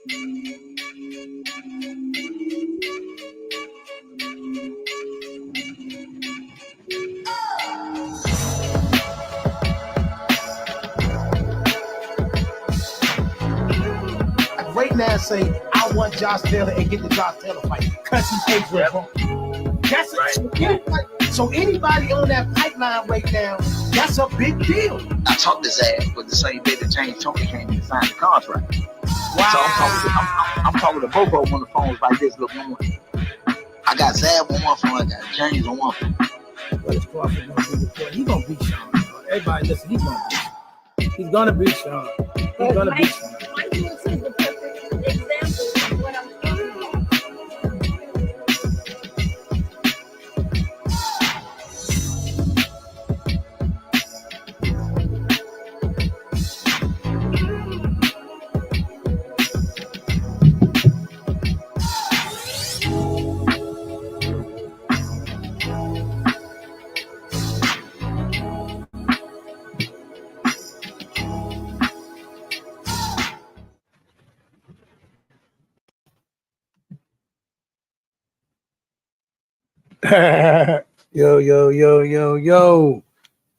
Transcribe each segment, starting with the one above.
Right now, say I want Josh Taylor and get the Josh Taylor fight because he takes with him. That's right. So anybody on that pipeline right now, that's a big deal. I talked his ass, but the same day that James Tony came and signed the contract. Wow. So I'm talking to both of them on the phones like this. Look, I got Zab on one phone, I got James on one phone. But it's Crawford gonna be the player. He's gonna beat Sean. Everybody listen, he's gonna beat Sean. He's gonna beat Sean. He's gonna beat Sean. Mike is the perfect example of what I'm talking about. Yo.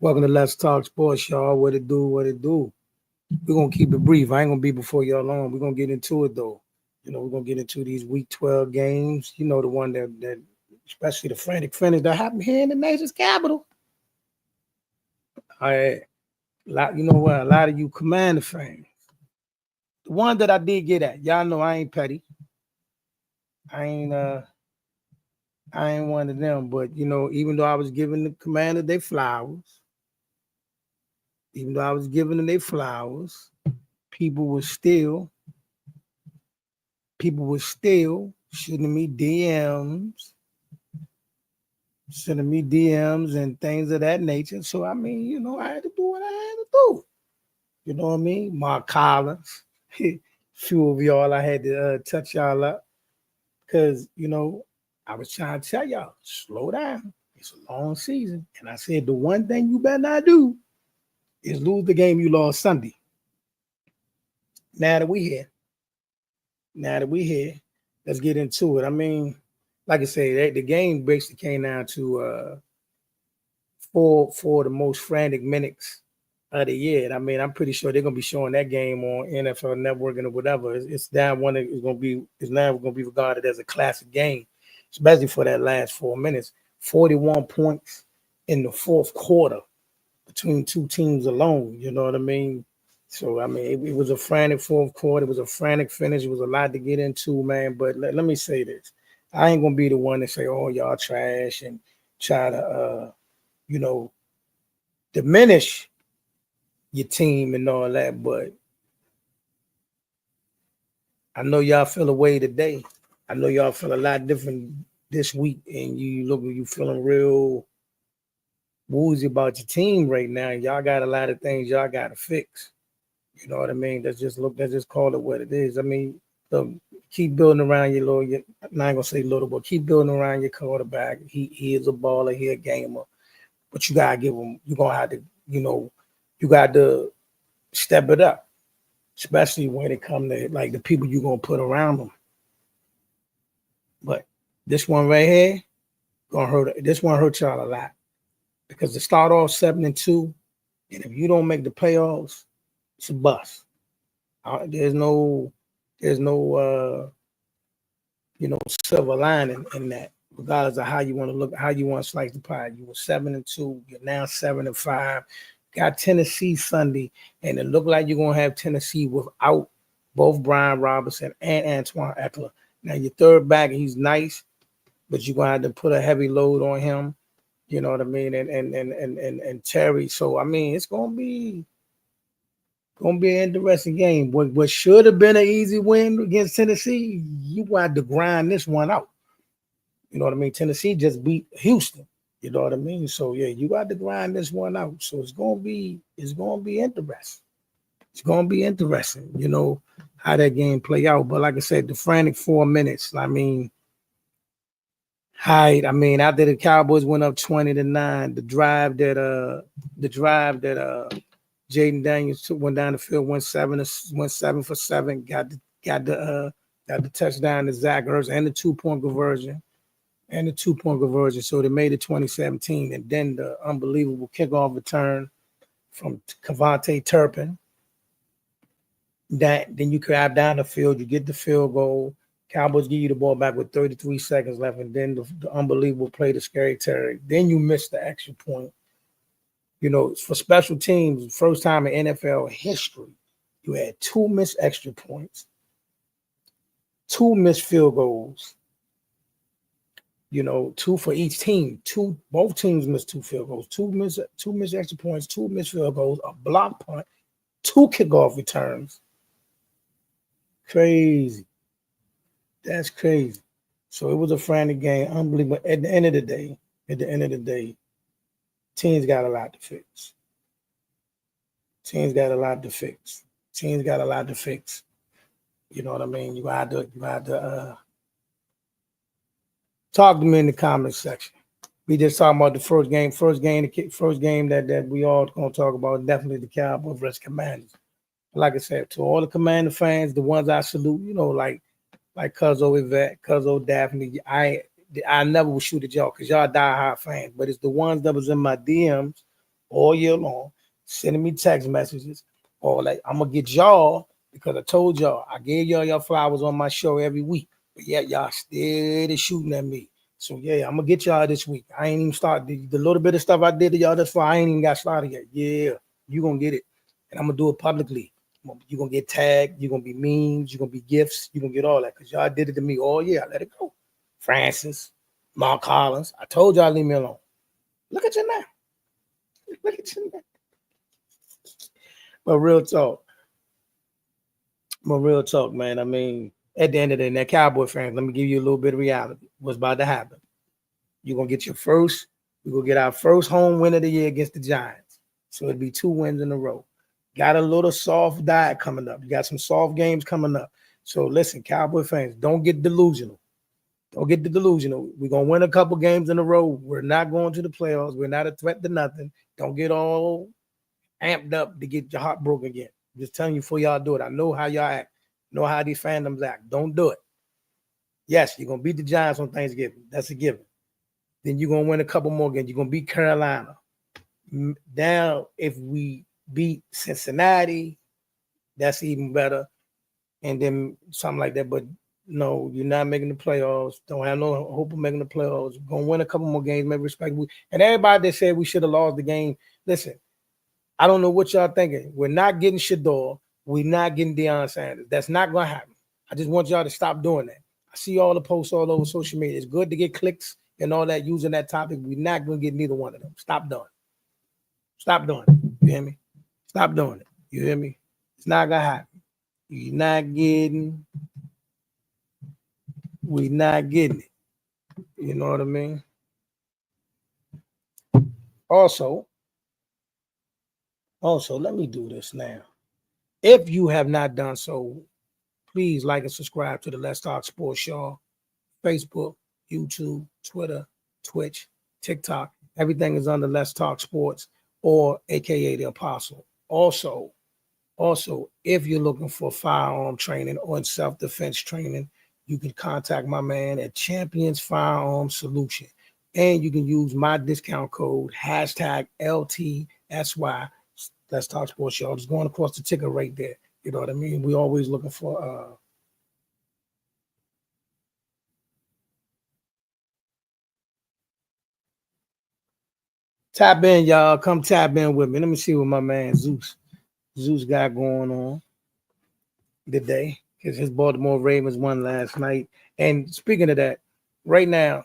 Welcome to Let's Talk Sports, y'all. What it do? We're going to keep it brief. I ain't going to be before y'all long. We're going to get into it, though. You know, we're going to get into these Week 12 games. You know, the one that especially the Frantic finish that happened here in the nation's capital. You know what? A lot of you Commander fans. The one that I did get at, y'all know I ain't petty. I ain't one of them, but you know, even though I was giving the Commander their flowers, people were still sending me DMs and things of that nature. So I mean, you know, I had to do what I had to do. You know what I mean? Mark Collins, few of y'all, I had to touch y'all up because you know. I was trying to tell y'all, slow down. It's a long season. And I said, the one thing you better not do is lose the game you lost Sunday. Now that we here, let's get into it. I mean, like I say, the game basically came down to four of the most frantic minutes of the year. And I mean, I'm pretty sure they're gonna be showing that game on NFL Network and whatever. It's now going to be regarded as a classic game. Especially for that last 4 minutes, 41 points in the fourth quarter between two teams alone. You know what I mean? So, I mean, it was a frantic fourth quarter. It was a frantic finish. It was a lot to get into, man. But let me say this. I ain't going to be the one to say, oh, y'all trash and try to, you know, diminish your team and all that. But I know y'all feel away today. I know y'all feel a lot different this week, and you feeling real woozy about your team right now. Y'all got a lot of things y'all got to fix. You know what I mean? Let's just call it what it is. I mean, look, keep building around your little. I'm not gonna say little, but keep building around your quarterback. He is a baller. He a gamer, but you gotta give him. You gonna have to, you know, you got to step it up, especially when it comes to like the people you gonna put around them. But this one right here gonna hurt. This one hurt y'all a lot because to start off 7-2, and if you don't make the playoffs, it's a bust. There's no you know, silver lining in that. Regardless of how you want to look, how you want to slice the pie. You were 7-2. You're now 7-5. Got Tennessee Sunday, and it looked like you're gonna have Tennessee without both Brian Robinson and Antoine Eckler. Now your third back, he's nice, but you're gonna have to put a heavy load on him. You know what I mean? And Terry. So I mean, it's gonna be an interesting game. What should have been an easy win against Tennessee, you got to grind this one out. You know what I mean? Tennessee just beat Houston. You know what I mean? So yeah, you got to grind this one out. So it's gonna be interesting. It's gonna be interesting, you know, how that game play out. But like I said, the frantic 4 minutes. I mean, after the Cowboys went up 20-9, the drive that Jaden Daniels went down the field, went 7 for 7, got got the touchdown to Zach Ertz and the 2-point conversion. So they made it 2017. And then the unbelievable kickoff return from Cavante Turpin. Then you drive down the field, you get the field goal. Cowboys give you the ball back with 33 seconds left, and then the unbelievable play to Scary Terry. Then you miss the extra point. You know, for special teams, first time in NFL history, you had 2 missed extra points, 2 missed field goals. You know, 2 for each team. Both teams missed 2 field goals, 2 missed extra points, 2 missed field goals, a block punt, 2 kickoff returns. Crazy. That's crazy. So it was a frantic game, unbelievable. At the end of the day, teams got a lot to fix. You know what I mean? You got to talk to me in the comments section. We just talking about the first game that we all gonna talk about. Definitely the Cowboys versus Commanders. Like I said, to all the Commander fans, the ones I salute, you know, like Cuzzo Yvette, Cuzzo Daphne, I never will shoot at y'all because y'all die-hard fans, but it's the ones that was in my DMs all year long, sending me text messages, or like, I'm gonna get y'all because I told y'all, I gave y'all flowers on my show every week, but yeah, y'all still shooting at me. So yeah, I'm gonna get y'all this week. I ain't even started the little bit of stuff I did to y'all thus far. I ain't even got started yet. Yeah, you gonna get it, and I'm gonna do it publicly. You're gonna get tagged, you're gonna be memes, you're gonna be gifts, you're gonna get all that because y'all did it to me all year. I let it go. Francis, Mark Collins, I told y'all leave me alone. Look at you now. But real talk, man. I mean, at the end of the day, that Cowboy fans, let me give you a little bit of reality. What's about to happen? You're gonna get we're gonna get our first home win of the year against the Giants. So it'd be 2 wins in a row. Got a little soft diet coming up. You got some soft games coming up. So listen, Cowboy fans, don't get delusional. We're going to win a couple games in a row. We're not going to the playoffs. We're not a threat to nothing. Don't get all amped up to get your heart broken again. I'm just telling you before y'all do it. I know how y'all act. Know how these fandoms act. Don't do it. Yes, you're going to beat the Giants on Thanksgiving. That's a given. Then you're going to win a couple more games. You're going to beat Carolina. Now, if we beat Cincinnati, that's even better, and then something like that. But no, you're not making the playoffs. Don't have no hope of making the playoffs. We're gonna win a couple more games, maybe respectfully. And everybody that said we should have lost the game, listen, I don't know what y'all thinking. We're not getting Shador. We're not getting Deion Sanders. That's not gonna happen. I just want y'all to stop doing that. I see all the posts all over social media. It's good to get clicks and all that using that topic. We're not gonna get neither one of them. Stop doing it. You hear me? Stop doing it. You hear me? It's not gonna happen. We're not getting it. You know what I mean? Also, let me do this now. If you have not done so, please like and subscribe to the Let's Talk Sports Show. Facebook, YouTube, Twitter, Twitch, TikTok. Everything is under Let's Talk Sports or AKA The Apostle. Also, if you're looking for firearm training or self-defense training, you can contact my man at Champions Firearm Solution. And you can use my discount code, #LTSY. Let's Talk Sports Show. Just going across the ticker right there. You know what I mean? We always looking for tap in, y'all. Come tap in with me. Let me see what my man Zeus got going on today, because his Baltimore Ravens won last night. And speaking of that, right now,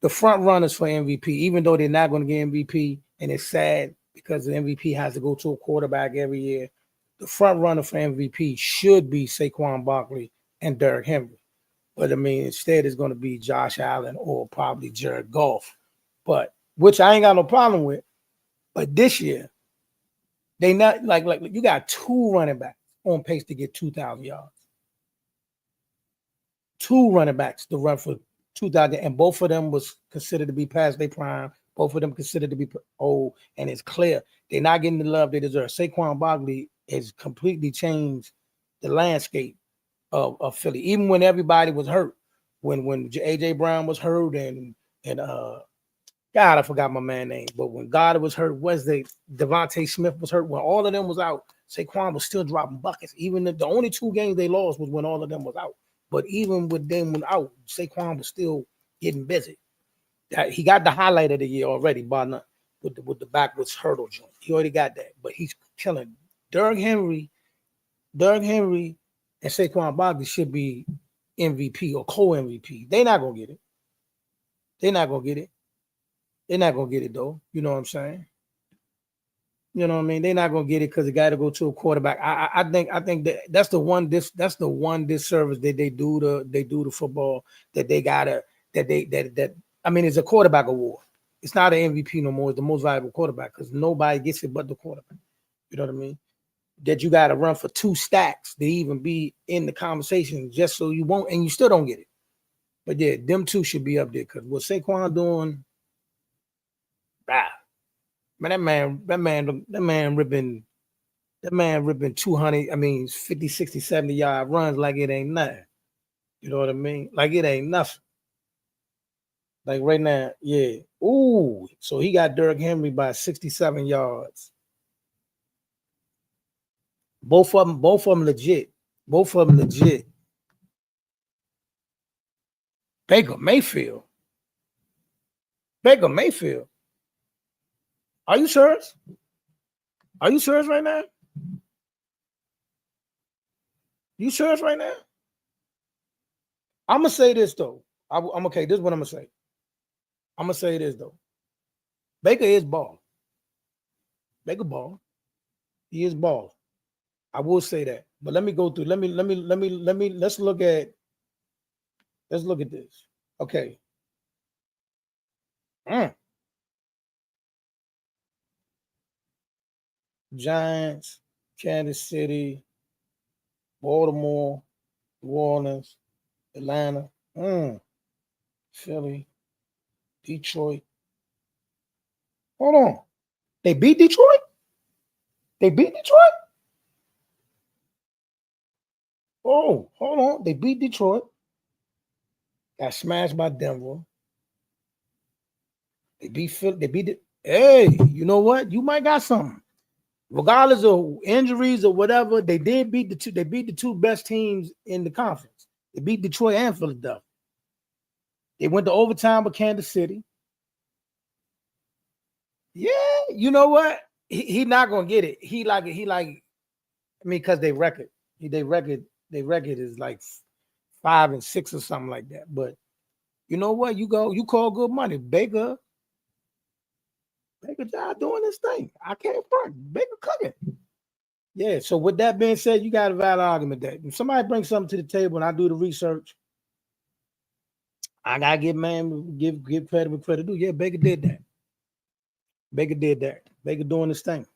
the front runners for MVP, even though they're not going to get MVP, and it's sad because the MVP has to go to a quarterback every year, the front runner for MVP should be Saquon Barkley and Derrick Henry. But, I mean, instead it's going to be Josh Allen or probably Jared Goff, but which I ain't got no problem with. But this year, they not like you got 2 running backs on pace to get 2,000 yards. 2 running backs to run for 2,000, and both of them was considered to be past their prime. Both of them considered to be old, and it's clear they're not getting the love they deserve. Saquon Barkley has completely changed the landscape of Philly, even when everybody was hurt, when AJ Brown was hurt and God, I forgot my man's name, but when God was hurt, Wednesday, Devontae Smith was hurt, when all of them was out, Saquon was still dropping buckets. Even the only 2 games they lost was when all of them was out. But even with them out, Saquon was still getting busy. He got the highlight of the year already, with the backwards hurdle joint. He already got that, but he's killing. Derrick Henry, and Saquon Barkley should be MVP or co-MVP. They're not gonna get it. They're not gonna get it. They're not gonna get it though. You know what I'm saying? You know what I mean? They're not gonna get it because they got to go to a quarterback. I think that's the one disservice that they do to football, that they gotta that I mean, it's a quarterback award. It's not an MVP no more. It's the most valuable quarterback because nobody gets it but the quarterback. You know what I mean? That you got to run for 2 stacks to even be in the conversation, just so you won't, and you still don't get it. But yeah, them 2 should be up there because what Saquon doing, man, that man ripping 200, 50, 60, 70 yard runs like it ain't nothing. You know what I mean? Like it ain't nothing. Like right now, yeah. Ooh, so he got Derrick Henry by 67 yards. Both of them legit. Baker Mayfield. Are you serious? Are you serious right now? You serious right now? I'm gonna say this though. I'm okay. This is what I'm gonna say. I'm gonna say this though. Baker is ball. Baker ball. He is ball. I will say that. But let me go through. Let's look at this. Okay. Giants, Kansas City, Baltimore, New Orleans, Atlanta, Philly, Detroit. Hold on. They beat Detroit? Oh, hold on. They beat Detroit. Got smashed by Denver. They beat Philly. Hey, you know what? You might got something. Regardless of injuries or whatever, they did beat the 2 best teams in the conference. They beat Detroit and Philadelphia. They went to overtime with Kansas City. Yeah, you know what? He not gonna get it. Because they record is like 5-6 or something like that. But you know what? You call good money. Baker job doing this thing. I can't front. Baker cooking. Yeah. So with that being said, you got a valid argument that if somebody brings something to the table and I do the research, I gotta give credit where credit due. Yeah, Baker did that. Baker doing this thing.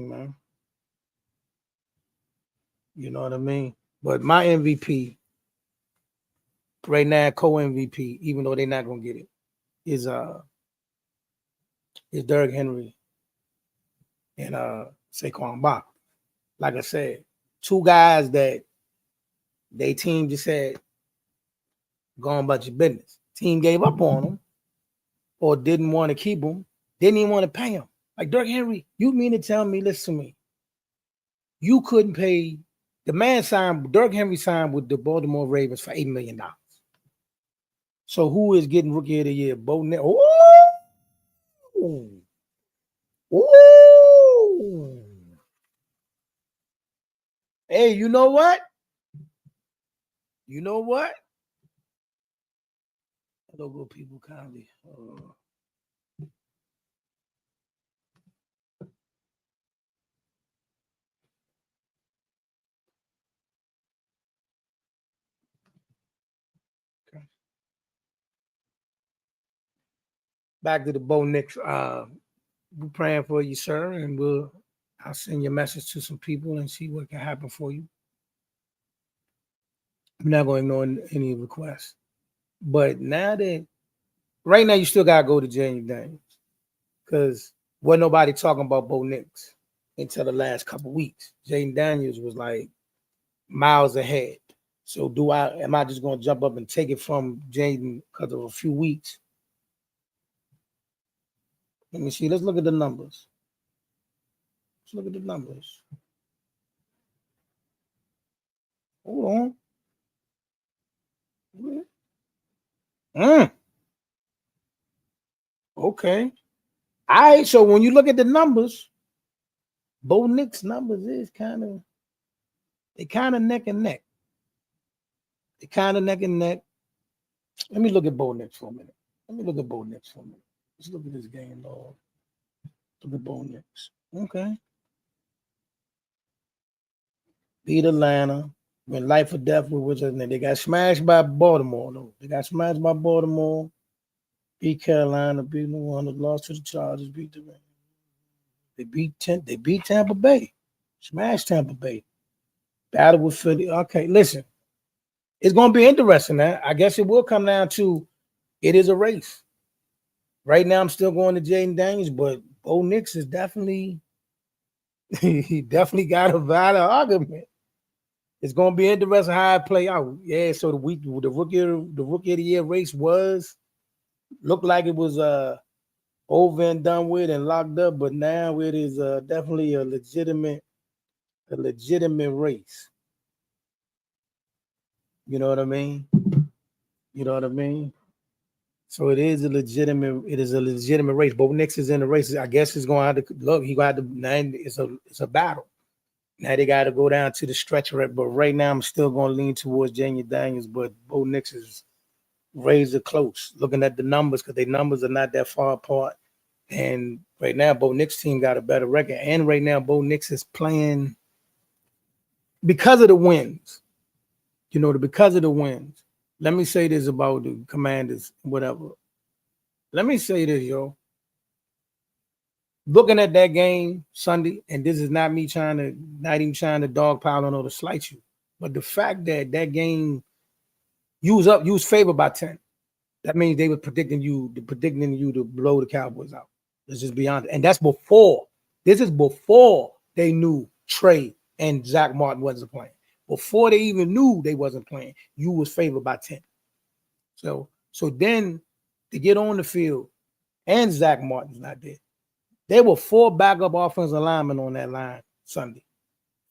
Man. You know what I mean? But my MVP right now, co-MVP, even though they're not gonna get it, is Derrick Henry and Saquon Barkley. Like I said, 2 guys that they team just said, go on about your business. Team gave up on them or didn't want to keep them, didn't even want to pay him. Like Derrick Henry, you mean to tell me, listen to me, you couldn't pay the man Derrick Henry signed with the Baltimore Ravens for $8 million. So who is getting rookie of the year? Bo Nix. Ooh. Hey, you know what? Hello, good people, kindly. Okay. Back to the Bo Nix. We're praying for you, sir, and I'll send your message to some people and see what can happen for you. I'm not going to ignore any requests. But right now you still got to go to James Daniels because wasn't nobody talking about Bo Nix until the last couple weeks. Jaden Daniels was like, miles ahead. So am I just gonna jump up and take it from Jaden because of a few weeks? Let me see. Let's look at the numbers. Let's look at the numbers. Hold on. Okay. All right. So when you look at the numbers, Bo Nix numbers is kind of neck and neck. They kind of neck and neck. Let me look at Bo Nix for a minute. Let's look at this game, Lord. Look at Bo Nix. Okay. Beat Atlanta. Went life or death with which they got smashed by Baltimore. No, they got smashed by Baltimore. Beat Carolina. Beat New Orleans. Lost to the Chargers. Beat the Rams. They beat Tampa Bay. Smashed Tampa Bay. Battle with Philly. Okay, listen. It's going to be interesting. I guess it will come down to it is a race. Right now, I'm still going to Jaden Daniels, but Bo Nix is definitely he definitely got a valid argument. It's going to be interesting how it play out. Yeah, so the rookie of the year race looked like it was over and done with and locked up, but now it is definitely a legitimate race. You know what I mean? So it is a legitimate race. Bo Nix is in the race. I guess it's going to have to look. He got to. It's a battle. Now they got to go down to the stretcher. But right now I'm still going to lean towards Jaden Daniels. But Bo Nix is razor close. Looking at the numbers because their numbers are not that far apart. And right now Bo Nix team got a better record. And right now Bo Nix is playing because of the wins. Because of the wins. Let me say this about the Commanders, whatever. Let me say this, yo. Looking at that game Sunday, and this is not me not even trying to dogpile on or to slight you, but the fact that game you was favored by 10. That means they were predicting you to blow the Cowboys out. Let's just be honest. And that's before. This is before they knew Trey and Zach Martin wasn't playing. Before they even knew they wasn't playing, you was favored by 10. So then to get on the field, and Zach Martin's not there. There were 4 backup offensive linemen on that line Sunday.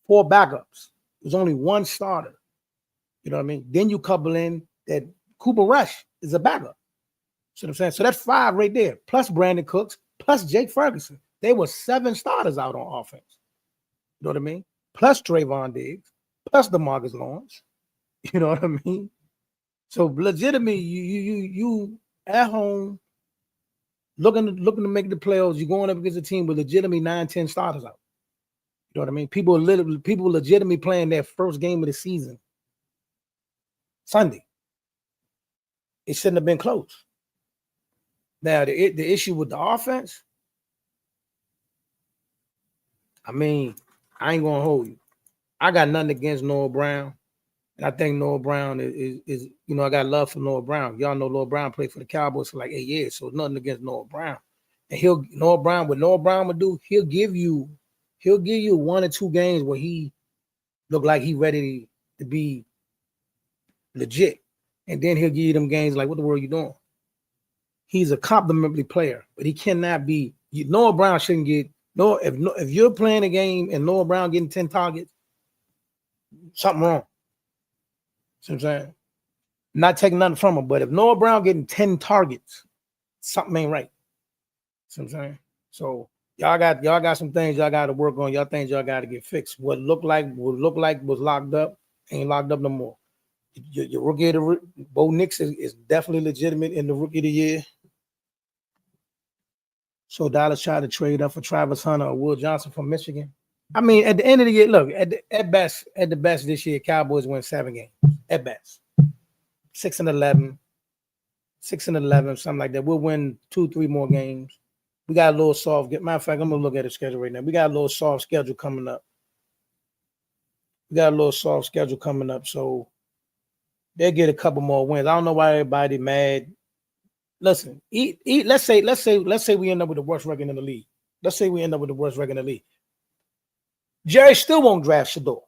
4 backups. There's only 1 starter. You know what I mean? Then you couple in that Cooper Rush is a backup. See what I'm saying? So that's 5 right there, plus Brandon Cooks, plus Jake Ferguson. They were 7 starters out on offense. You know what I mean? Plus Trayvon Diggs. Plus DeMarcus Lawrence, you know what I mean? So legitimately, you at home looking to make the playoffs. You're going up against a team with legitimately 9-10 starters out. You know what I mean? People legitimately playing their first game of the season Sunday. It shouldn't have been close. Now the issue with the offense. I mean, I ain't gonna hold you. I got nothing against Noah Brown. And I think Noah Brown is I got love for Noah Brown. Y'all know Noah Brown played for the Cowboys for like 8 years. So nothing against Noah Brown. And what Noah Brown would do, he'll give you 1 or 2 games where he look like he ready to be legit. And then he'll give you them games like, what the world are you doing? He's a complimentary player, but he cannot be. Noah Brown shouldn't get if you're playing a game and Noah Brown getting 10 targets, something wrong. See what I'm saying? Not taking nothing from him, but if Noah Brown getting 10 targets, something ain't right. See what I'm saying? So y'all got some things y'all got to work on. Y'all things y'all got to get fixed. What looked like was locked up ain't locked up no more. Your rookie of the Bo Nix is definitely legitimate in the rookie of the year. So Dallas tried to trade up for Travis Hunter or Will Johnson from Michigan. I mean, at the end of the year, look, at the best this year, Cowboys win 7 games. At best. 6-11, something like that. We'll win 2-3 more games. We got a little soft. Matter of fact, I'm gonna look at the schedule right now. We got a little soft schedule coming up. So they'll get a couple more wins. I don't know why everybody mad. Listen, let's say we end up with the worst record in the league. Jerry still won't draft Shador.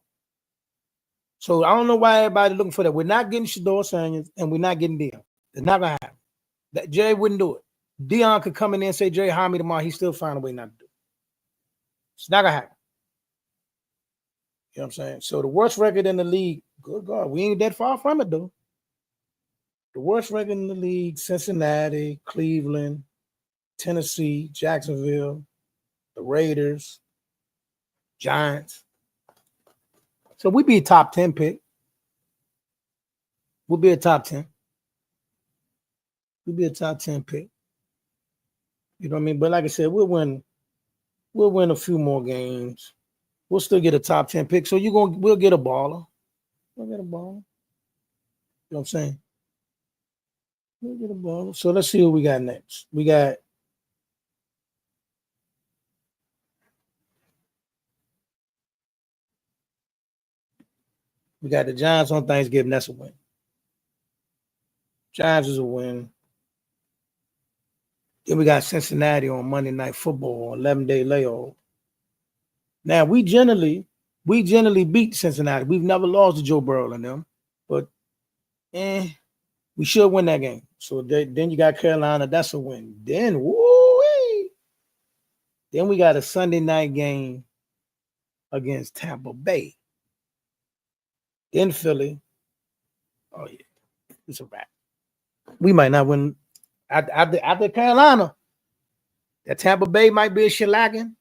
So I don't know why everybody looking for that. We're not getting Shador Sanders and we're not getting Dion. It's not gonna happen. That Jerry wouldn't do it. Dion could come in there and say, Jerry, hire me tomorrow. He still find a way not to do it. It's not gonna happen. You know what I'm saying? So the worst record in the league, good God, we ain't that far from it though. The worst record in the league, Cincinnati, Cleveland, Tennessee, Jacksonville, the Raiders, Giants. So we'd be a top 10 pick. We'll be a top 10. We'll be a top 10 pick. You know what I mean? But like I said, we'll win a few more games. We'll still get a top 10 pick. So we'll get a baller. We'll get a baller. You know what I'm saying? We'll get a baller. So let's see what we got next. We got the Giants on Thanksgiving. That's a win. Giants is a win. Then we got Cincinnati on Monday Night Football, 11-day layoff. Now we generally beat Cincinnati. We've never lost to Joe Burrow and them, but we should win that game. So then you got Carolina. That's a win. Then then we got a Sunday night game against Tampa Bay. Then Philly. Oh yeah, it's a wrap. We might not win after Carolina. That Tampa Bay might be a shellacking.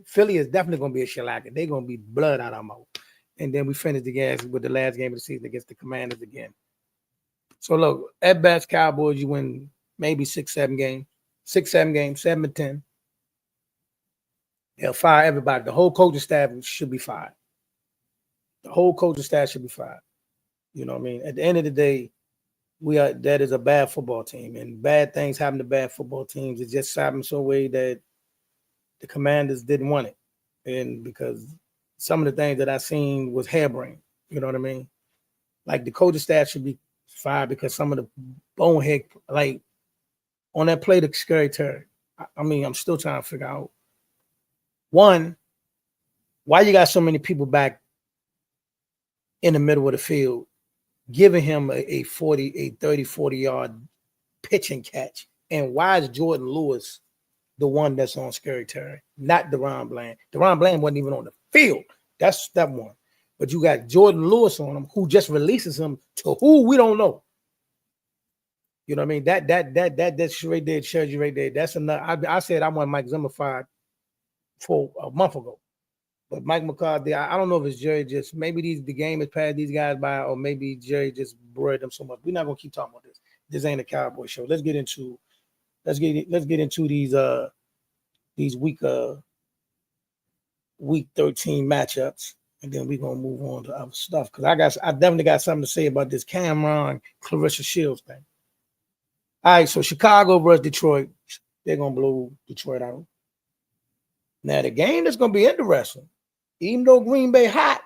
Philly is definitely going to be a shellacking. They're going to be blood out of our mouth. And then we finish the gas with the last game of the season against the Commanders again. So look, at best, Cowboys, you win maybe 6-7 games. 6-7 games, 7-10. They'll fire everybody. The whole coaching staff should be fired. The whole coaching staff should be fired. You know what I mean? At the end of the day, that is a bad football team, and bad things happen to bad football teams. It just happened so way that the Commanders didn't want it, and because some of the things that I seen was harebrained. You know what I mean? Like the coaching staff should be fired because some of the bonehead, like on that play to Scary Terry. I mean, I'm still trying to figure out one, why you got so many people back in the middle of the field giving him a 30, 40-yard pitching catch. And why is Jordan Lewis the one that's on Scary Terry, not DeRon Bland? DeRon Bland wasn't even on the field. That's step one. But you got Jordan Lewis on him, who just releases him to who we don't know. You know what I mean? That's right there, shows you right there. That's enough. I said I want Mike Zimmer fired for a month ago. But Mike McCarthy, I don't know if it's Jerry just maybe the game has passed these guys by, or maybe Jerry just broiled them so much. We're not gonna keep talking about this. This ain't a Cowboy show. Let's get into these week 13 matchups, and then we're gonna move on to other stuff. Because I definitely got something to say about this Camron Clarissa Shields thing. All right, so Chicago versus Detroit. They're gonna blow Detroit out. Now the game that's gonna be interesting. Even though Green Bay hot,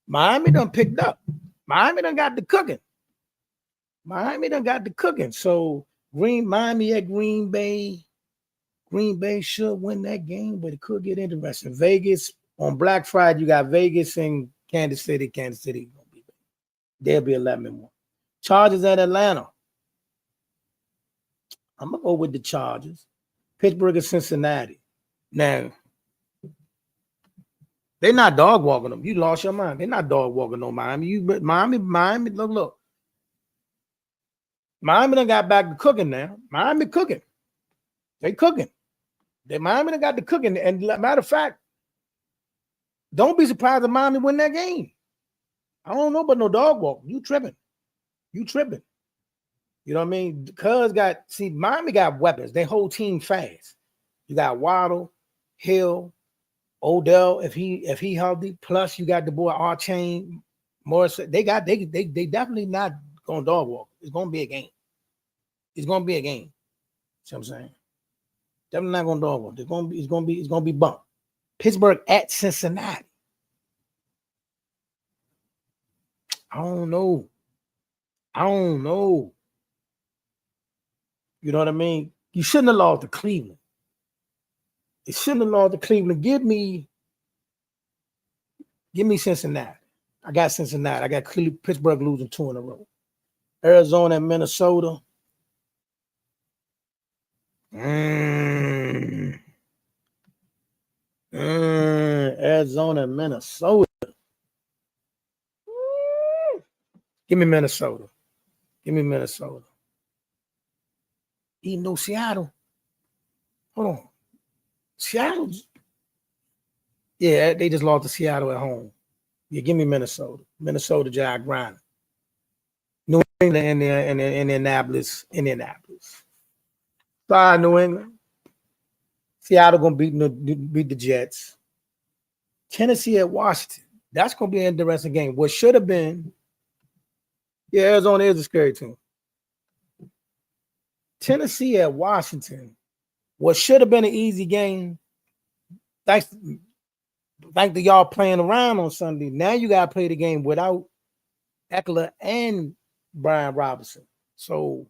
Miami done picked up. Miami done got the cooking. So Miami at Green Bay. Green Bay should win that game, but it could get interesting. Vegas on Black Friday, you got Vegas and Kansas City. Kansas City gonna be there. They'll be 11-1. Chargers at Atlanta. I'm gonna go with the Chargers. Pittsburgh and Cincinnati. Now, they're not dog walking them. You lost your mind. They're not dog walking no Miami. Miami, look. Miami done got back to cooking now. Miami cooking. They cooking. Miami done got the cooking. And matter of fact, don't be surprised if Miami win that game. I don't know about no dog walk. You tripping. You know what I mean? Because Miami got weapons. Their whole team fast. You got Waddle, Hill, Odell, if he healthy, plus you got the boy Archain, Morris. They definitely not gonna dog walk. It's gonna be a game. See what I'm saying? Definitely not gonna dog walk. It's gonna be bump. Pittsburgh at Cincinnati. I don't know. You know what I mean? You shouldn't have lost to Cleveland. Give me Give me Cincinnati. I got Cincinnati. I got Pittsburgh losing 2 in a row. Arizona and Minnesota. Arizona and Minnesota. Give me Minnesota. Give me Minnesota. Even though Seattle. Hold on. Seattle's. Yeah, they just lost to Seattle at home. Yeah, give me Minnesota. Minnesota, Jai Grind. New England and Indianapolis. Sorry, New England. Seattle gonna beat the Jets. Tennessee at Washington. That's gonna be an interesting game. What should have been, yeah, Arizona is a scary team. Tennessee at Washington. What should have been an easy game. Thanks to y'all playing around on Sunday. Now you gotta play the game without Eckler and Brian Robinson. So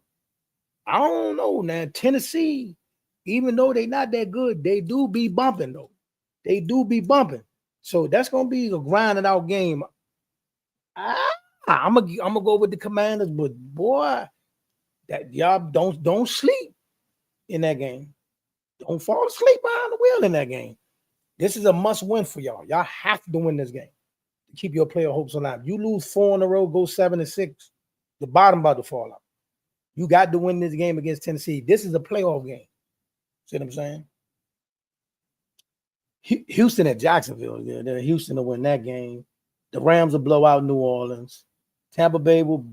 I don't know now. Tennessee, even though they not that good, they do be bumping though. They do be bumping. So that's gonna be a grinded out game. I'm gonna go with the Commanders, but boy, that y'all don't sleep in that game. Don't fall asleep behind the wheel in that game. This is a must win for y'all. Y'all have to win this game to keep your player hopes alive. You lose 4 in a row, go 7-6. The bottom about to fall out. You got to win this game against Tennessee. This is a playoff game. See what I'm saying? Houston at Jacksonville. Yeah, Houston will win that game. The Rams will blow out New Orleans. Tampa Bay will,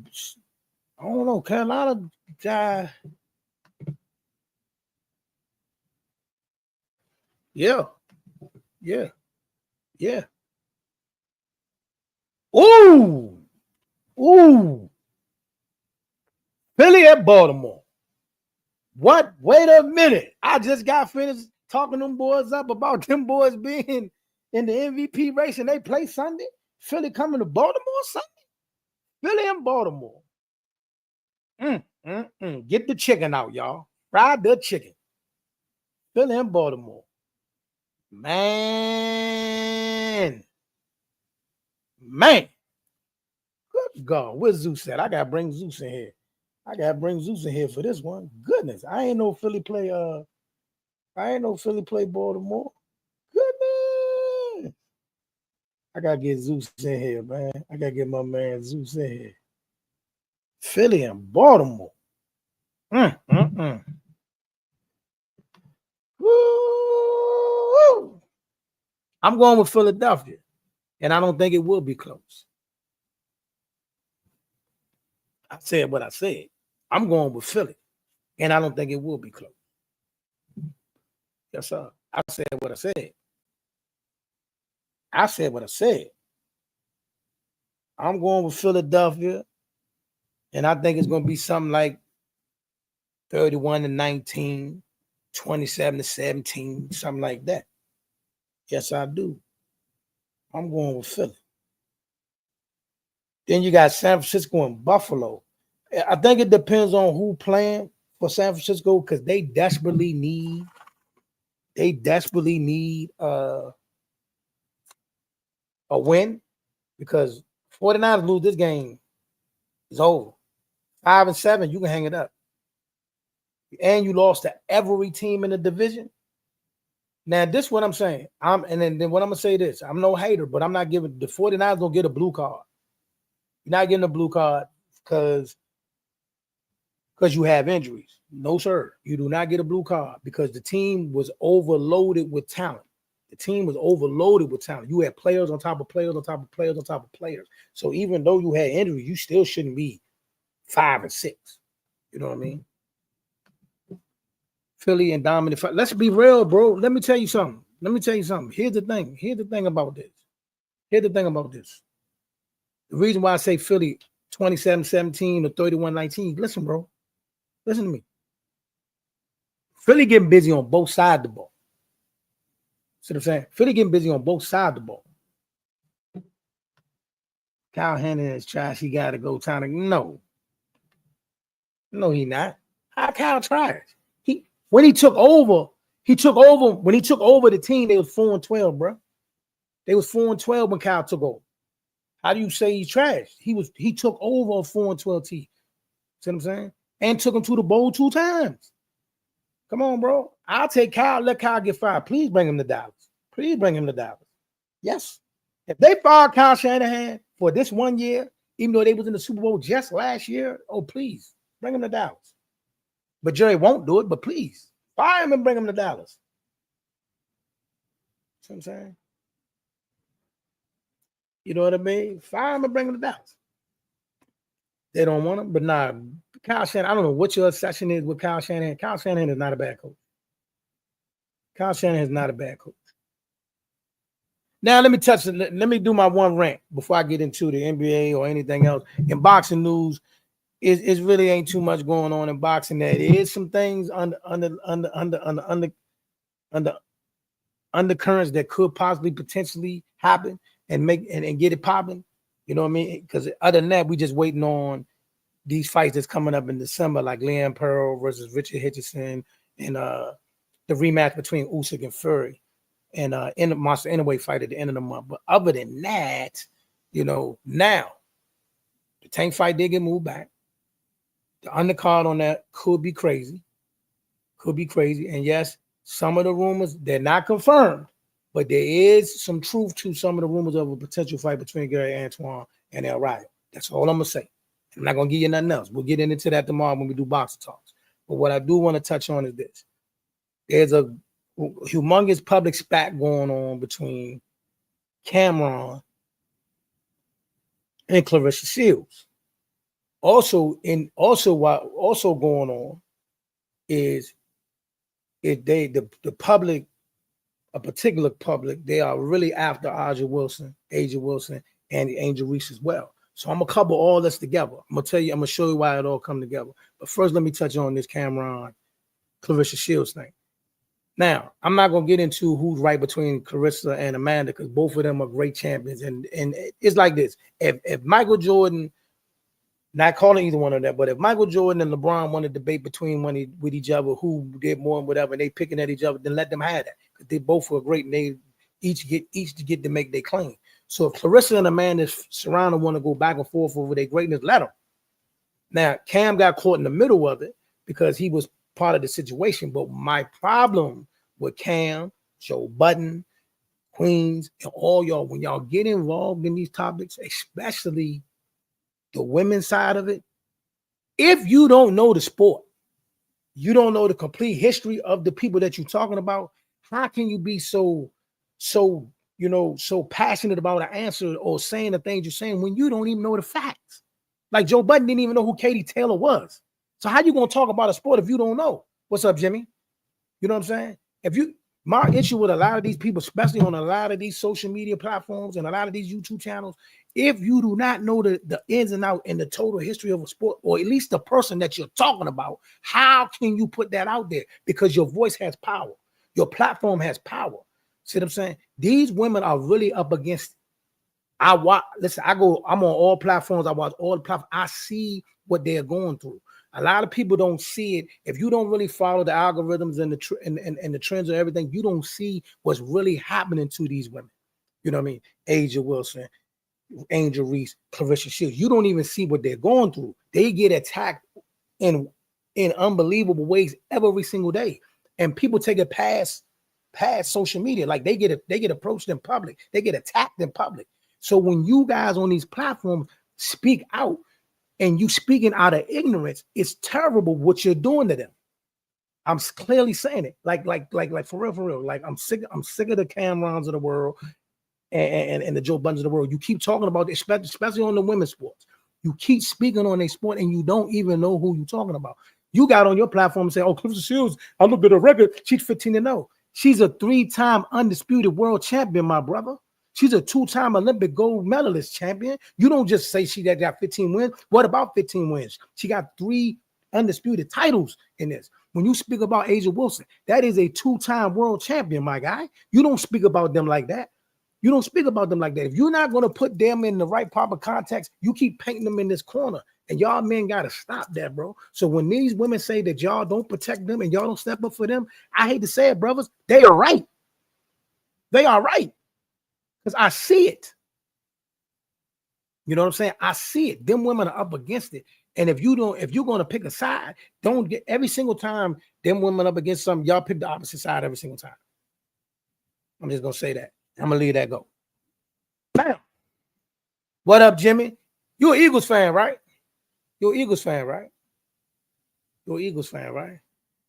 I don't know, Carolina. Yeah. Ooh. Philly at Baltimore. What? Wait a minute. I just got finished talking them boys up about them boys being in the MVP race and they play Sunday. Philly coming to Baltimore Sunday? Philly and Baltimore. Get the chicken out, y'all. Fry the chicken. Philly and Baltimore. Man. Good God. Where's Zeus at? I gotta bring Zeus in here. For this one. Goodness. I ain't know Philly play Baltimore. Goodness. I gotta get Zeus in here, man. I gotta get my man Zeus in here. Philly and Baltimore. Woo! I'm going with Philadelphia, and I don't think it will be close. I said what I said. I'm going with Philly, and I don't think it will be close. Yes, sir. I said what I said. I'm going with Philadelphia, and I think it's going to be something like 31-19, 27-17, something like that. Yes, I do. I'm going with Philly. Then you got San Francisco and Buffalo. I think it depends on who playing for San Francisco because they desperately need a win because 49ers lose this game, it's over. 5-7, you can hang it up. And you lost to every team in the division. Now, this is what I'm saying. And then what I'm going to say this. I'm no hater, but I'm not giving – the 49ers don't get a blue card. You're not getting a blue card because you have injuries. No, sir. You do not get a blue card because the team was overloaded with talent. You had players on top of players on top of players on top of players. So even though you had injuries, you still shouldn't be 5-6. You know what I mean? Philly and dominant. Let's be real, bro. Let me tell you something. Here's the thing about this. The reason why I say Philly 27-17 or 31-19, listen, bro. Listen to me. Philly getting busy on both sides of the ball. See what I'm saying? Philly getting busy on both sides of the ball. Kyle Henry is trash. He got to go time to no. No, he not. How Kyle trash? When he took over the team, they was 4-12, bro. They was 4-12 when Kyle took over. How do you say he's trash? He took over a 4-12 team. See what I'm saying? And took him to the bowl 2 times. Come on, bro. I'll take Kyle. Let Kyle get fired. Please bring him to Dallas. Please bring him to Dallas. Yes. If they fired Kyle Shanahan for this 1 year, even though they was in the Super Bowl just last year, oh, please bring him to Dallas. But Jerry won't do it, but please fire him and bring him to Dallas. See what I'm saying? You know what I mean? Fire him and bring him to Dallas. They don't want him, but nah, Kyle Shanahan, I don't know what your obsession is with Kyle Shanahan. Kyle Shanahan is not a bad coach. Kyle Shanahan is not a bad coach. Now, let me do my one rant before I get into the NBA or anything else. In boxing news, it really ain't too much going on in boxing. There is some things under undercurrents that could possibly potentially happen and get it popping. You know what I mean? Because other than that, we just waiting on these fights that's coming up in December, like Liam Pearl versus Richard Hitchison, and the rematch between Usyk and Fury, and in the Monster Anyway fight at the end of the month. But other than that, you know, now the Tank fight did get moved back. The undercard on that could be crazy. And yes, some of the rumors, they're not confirmed, but there is some truth to some of the rumors of a potential fight between Gary Antoine and El Rayo. That's all I'm going to say. I'm not going to give you nothing else. We'll get into that tomorrow when we do boxing talks. But what I do want to touch on is this. There's a humongous public spat going on between Camron and Clarissa Shields. Also going on is the public, a particular public, they are really after Aja Wilson, and Angel Reese as well. So I'm gonna cover all this together. I'm gonna show you why it all come together. But first, let me touch on this Camron Clarissa Shields thing. Now, I'm not gonna get into who's right between Clarissa and Amanda because both of them are great champions. And it's like this: if Michael Jordan, not calling either one of them, but if Michael Jordan and LeBron want to debate with each other who did more and whatever, and they picking at each other, then let them have that. Because they both were great and they each get to make their claim. So if Clarissa and Amanda Serrano want to go back and forth over their greatness, let them. Now, Cam got caught in the middle of it because he was part of the situation. But my problem with Cam, Joe Budden, Queens, and all y'all, when y'all get involved in these topics, especially the women's side of it, if you don't know the sport, you don't know the complete history of the people that you're talking about, how can you be so passionate about an answer or saying the things you're saying when you don't even know the facts? Like Joe Budden didn't even know who Katie Taylor was. So how you gonna talk about a sport if you don't know? What's up, Jimmy? You know what I'm saying? My issue with a lot of these people, especially on a lot of these social media platforms and a lot of these YouTube channels, if you do not know the ins and outs and the total history of a sport, or at least the person that you're talking about, how can you put that out there? Because your voice has power. Your platform has power. See what I'm saying? These women are really up against. I'm on all platforms. I watch all the platforms. I see what they're going through. A lot of people don't see it. If you don't really follow the algorithms and the trends of everything, you don't see what's really happening to these women. You know what I mean? Aja Wilson, Angel Reese, Clarissa Shields. You don't even see what they're going through. They get attacked in unbelievable ways every single day. And people take it past social media. Like they get approached in public. They get attacked in public. So when you guys on these platforms speak out, and you speaking out of ignorance, it's terrible what you're doing to them. I'm clearly saying it, like for real. Like I'm sick of the Camrons of the world and the Joe Buddens of the world. You keep talking about this, especially on the women's sports. You keep speaking on a sport and you don't even know who you're talking about. You got on your platform and say, "Oh, Clarissa Shields, I looked at her record. She's 15-0. She's a 3-time undisputed world champion, my brother. She's a 2-time Olympic gold medalist champion. You don't just say she got 15 wins. What about 15 wins? She got 3 undisputed titles in this. When you speak about Aja Wilson, that is a 2-time world champion, my guy. You don't speak about them like that. You don't speak about them like that. If you're not going to put them in the right proper context, you keep painting them in this corner. And y'all men got to stop that, bro. So when these women say that y'all don't protect them and y'all don't step up for them, I hate to say it, brothers, they are right. They are right. Because I see it. You know what I'm saying? I see it. Them women are up against it. And if you're going to pick a side, don't get every single time them women up against something, y'all pick the opposite side every single time. I'm just going to say that. I'm going to leave that go. Bam. What up, Jimmy? You're an Eagles fan, right? You're an Eagles fan, right? You're an Eagles fan, right?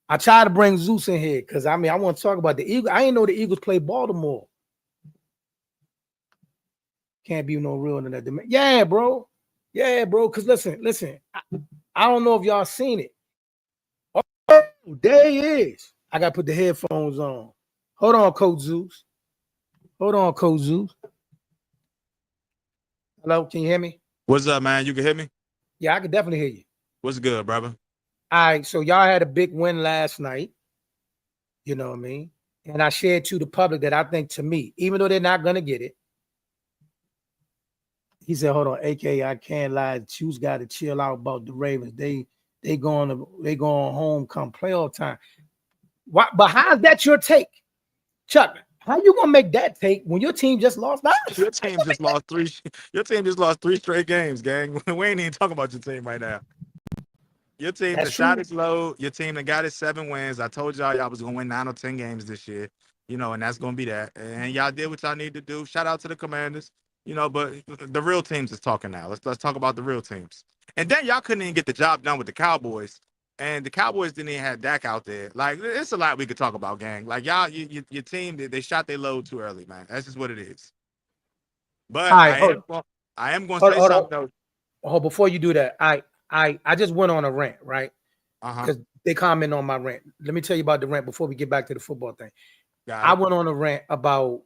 I try to bring Zeus in here because, I want to talk about the Eagles. I didn't know the Eagles play Baltimore. Can't be no real in that dimension. Yeah, bro. Yeah, bro. Because listen. I don't know if y'all seen it. Oh, there he is. I got to put the headphones on. Hold on, Coach Zeus. Hello, can you hear me? What's up, man? You can hear me? Yeah, I can definitely hear you. What's good, brother? All right, so y'all had a big win last night. You know what I mean? And I shared to the public that I think, to me, even though they're not going to get it, he said, hold on, AK, I can't lie. Choose got to chill out about the Ravens. They going home come playoff time. Why, but how's that your take? Chuck, how you gonna make that take when your team just lost? Your team just lost three. Your team just lost 3 straight games, gang. We ain't even talking about your team right now. Your team that shot its low. Your team that got its 7 wins. I told y'all was gonna win 9 or 10 games this year. You know, and that's gonna be that. And y'all did what y'all need to do. Shout out to the Commanders. You know, but the real teams is talking now. Let's talk about the real teams. And then y'all couldn't even get the job done with the Cowboys. And the Cowboys didn't even have Dak out there. Like, it's a lot we could talk about, gang. Like, y'all, your team, they shot their load too early, man. That's just what it is. But right, I am going to say something, though. Oh, before you do that, I just went on a rant, right? Because they comment on my rant. Let me tell you about the rant before we get back to the football thing. I went on a rant about,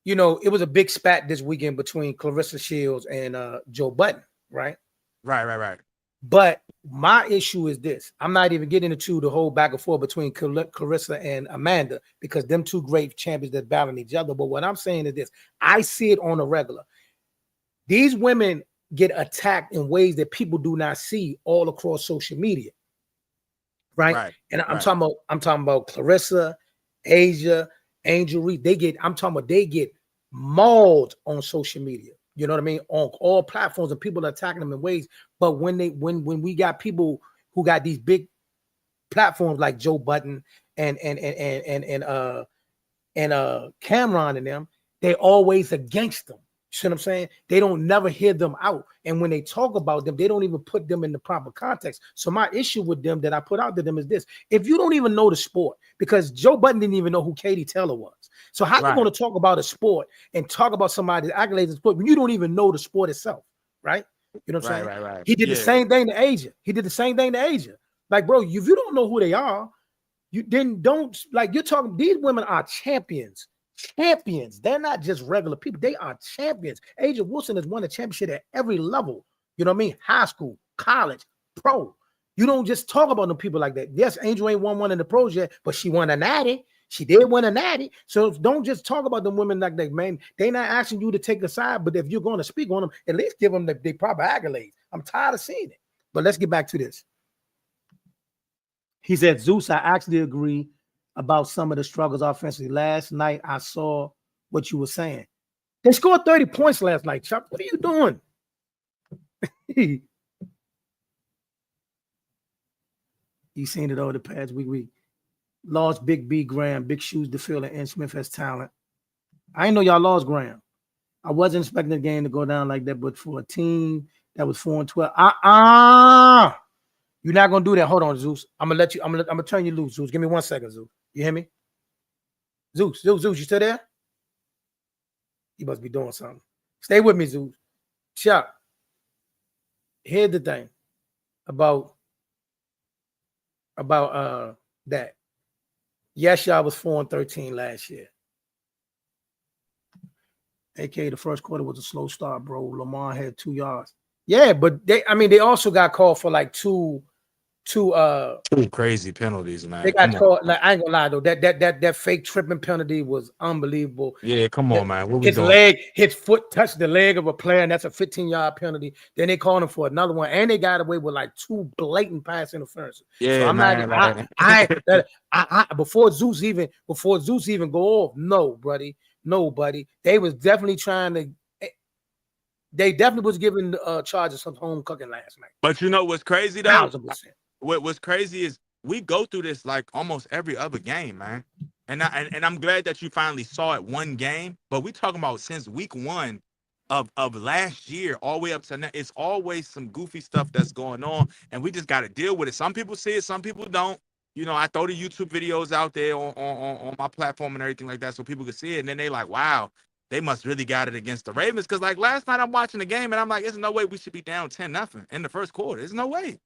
you know, it was a big spat this weekend between Clarissa Shields and Joe Budden, right? Right. But my issue is this. I'm not even getting into the whole back and forth between Clarissa and Amanda because them two great champions that battling each other. But what I'm saying is this. I see it on a regular. These women get attacked in ways that people do not see all across social media. Right? And I'm talking about Clarissa, Asia, Angel Reese. They get mauled on social media. You know what I mean? On all platforms, and people are attacking them in ways. But when we got people who got these big platforms like Joe Budden and Camron and them, they always against them. You see what I'm saying? They don't never hear them out. And when they talk about them, they don't even put them in the proper context. So my issue with them that I put out to them is this. If you don't even know the sport, because Joe Budden didn't even know who Katie Taylor was. So how you going to talk about a sport and talk about somebody's accolades in sport when you don't even know the sport itself, right? You know what I'm saying? Right. He did the same thing to Asia. Like, bro, if you don't know who they are, you then don't, like, you're talking, these women are champions. They're not just regular people. They are champions. Asia Wilson has won a championship at every level. You know what I mean? High school, college, pro. You don't just talk about them people like that. Yes, Angel ain't won one in the pros yet, but she won a natty. She did win a natty. So don't just talk about them women like that, man. They're not asking you to take a side, but if you're going to speak on them, at least give them the proper accolades. I'm tired of seeing it. But let's get back to this. He said, Zeus, I actually agree about some of the struggles offensively. Last night, I saw what you were saying. They scored 30 points last night, Chuck. What are you doing? He's seen it over the past week. We lost Big B Graham, big shoes to fill, and N. Smith has talent. I didn't know y'all lost Graham. I wasn't expecting the game to go down like that, but for a team that was 4-12, you're not gonna do that. Hold on, Zeus. I'm gonna turn you loose, Zeus. Give me 1 second, Zeus. You hear me? Zeus, you still there? He must be doing something. Stay with me, Zeus. Chuck, here's the thing about that. Yes, y'all was 4-13 last year. AK, the first quarter was a slow start, bro. Lamar had 2 yards. Yeah, but they also got called for like two crazy penalties, man. They got caught. Like, I ain't gonna lie though, that fake tripping penalty was unbelievable. Yeah, come on, man. What we doing? His foot touched the leg of a player, and that's a 15-yard penalty. Then they called him for another one, and they got away with like 2 blatant pass interferences. Yeah, so I'm man. not. Before Zeus even go off, no, buddy. No, buddy. They was definitely trying to. They definitely was giving Chargers some home cooking last night. But you know what's crazy though? 1,000%. What's crazy is we go through this like almost every other game, man. And I'm glad that you finally saw it one game. But we talking about since week 1 of last year all the way up to now. It's always some goofy stuff that's going on, and we just got to deal with it. Some people see it, some people don't. You know, I throw the YouTube videos out there on my platform and everything like that so people can see it, and then they like, wow, they must really got it against the Ravens. Because like last night I'm watching the game and I'm like, there's no way we should be down 10-0 in the first quarter. There's no way.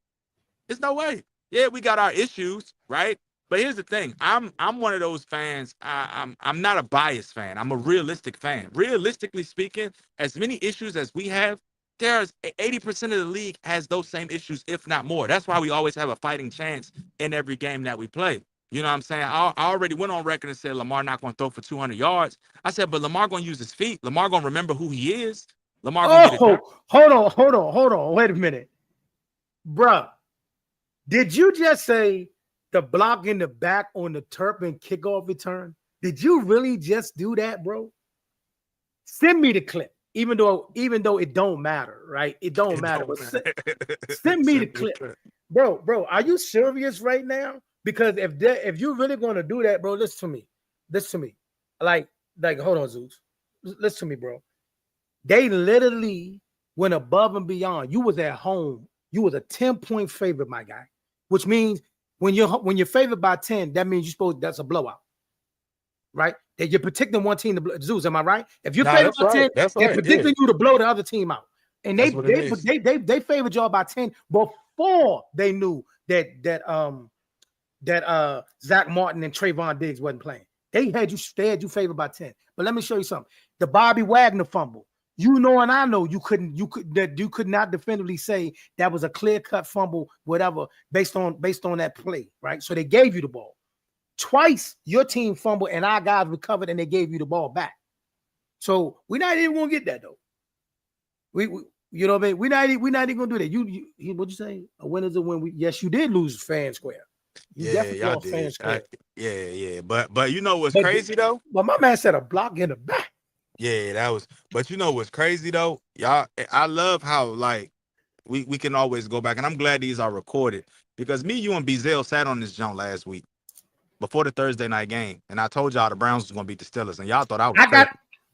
There's no way. Yeah, we got our issues, right? But here's the thing. I'm one of those fans. I'm not a biased fan. I'm a realistic fan. Realistically speaking, as many issues as we have, there's 80% of the league has those same issues, if not more. That's why we always have a fighting chance in every game that we play. You know what I'm saying? I already went on record and said Lamar not going to throw for 200 yards. I said, but Lamar going to use his feet. Lamar going to remember who he is. Lamar going to get it done. Hold on. Wait a minute. Bruh, did you just say the block in the back on the Turpin kickoff return? Did you really just do that, bro? Send me the clip, even though it don't matter, right? It don't matter. But send me the clip. Bro, are you serious right now? Because if you're really going to do that, bro, listen to me. Like, hold on, Zeus. Listen to me, bro. They literally went above and beyond. You was at home. You was a 10-point favorite, my guy. Which means when you're favored by 10, that means that's a blowout. Right? That you're predicting one team to blow. Zeus, am I right? If you're favored by 10, they're predicting you to blow the other team out. And they favored y'all by 10 before they knew that Zach Martin and Trayvon Diggs wasn't playing. They had you favored by 10. But let me show you something. The Bobby Wagner fumble. You know, and I know you could not definitively say that was a clear-cut fumble, whatever, based on that play, right? So they gave you the ball. Twice your team fumbled and our guys recovered and they gave you the ball back. So we're not even gonna get that though. We you know what I mean? We're not even gonna do that. You what'd you say? A win is a win. Yes, you did lose fair square. Y'all did. Yeah. But you know what's crazy though? But my man said a block in the back. Yeah, that was. But you know what's crazy though? Y'all, I love how like we can always go back, and I'm glad these are recorded because me, you, and Beazell sat on this junk last week before the Thursday night game, and I told y'all the Browns was gonna beat the Steelers, and y'all thought I was crazy.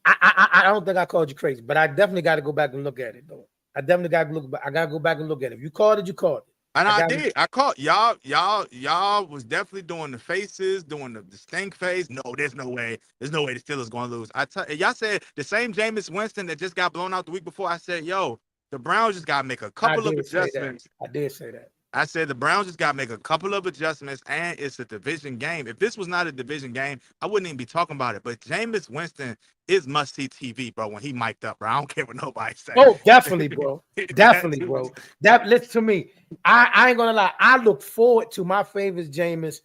I don't think I called you crazy, but I definitely got to go back and look at it though. I definitely got to look. I got to go back and look at it. If you called it, you called it. And I did. I caught y'all was definitely doing the faces, doing the stink face. No, there's no way. There's no way the Steelers going to lose. Y'all said the same Jameis Winston that just got blown out the week before. I said, yo, the Browns just got to make a couple of adjustments. I did say that. I said the Browns just got to make a couple of adjustments, and it's a division game. If this was not a division game, I wouldn't even be talking about it. But Jameis Winston is must-see TV, bro, when he mic'd up, bro. I don't care what nobody says. Oh, definitely, bro. Definitely, bro. Listen to me. I ain't going to lie. I look forward to my favorite Jameis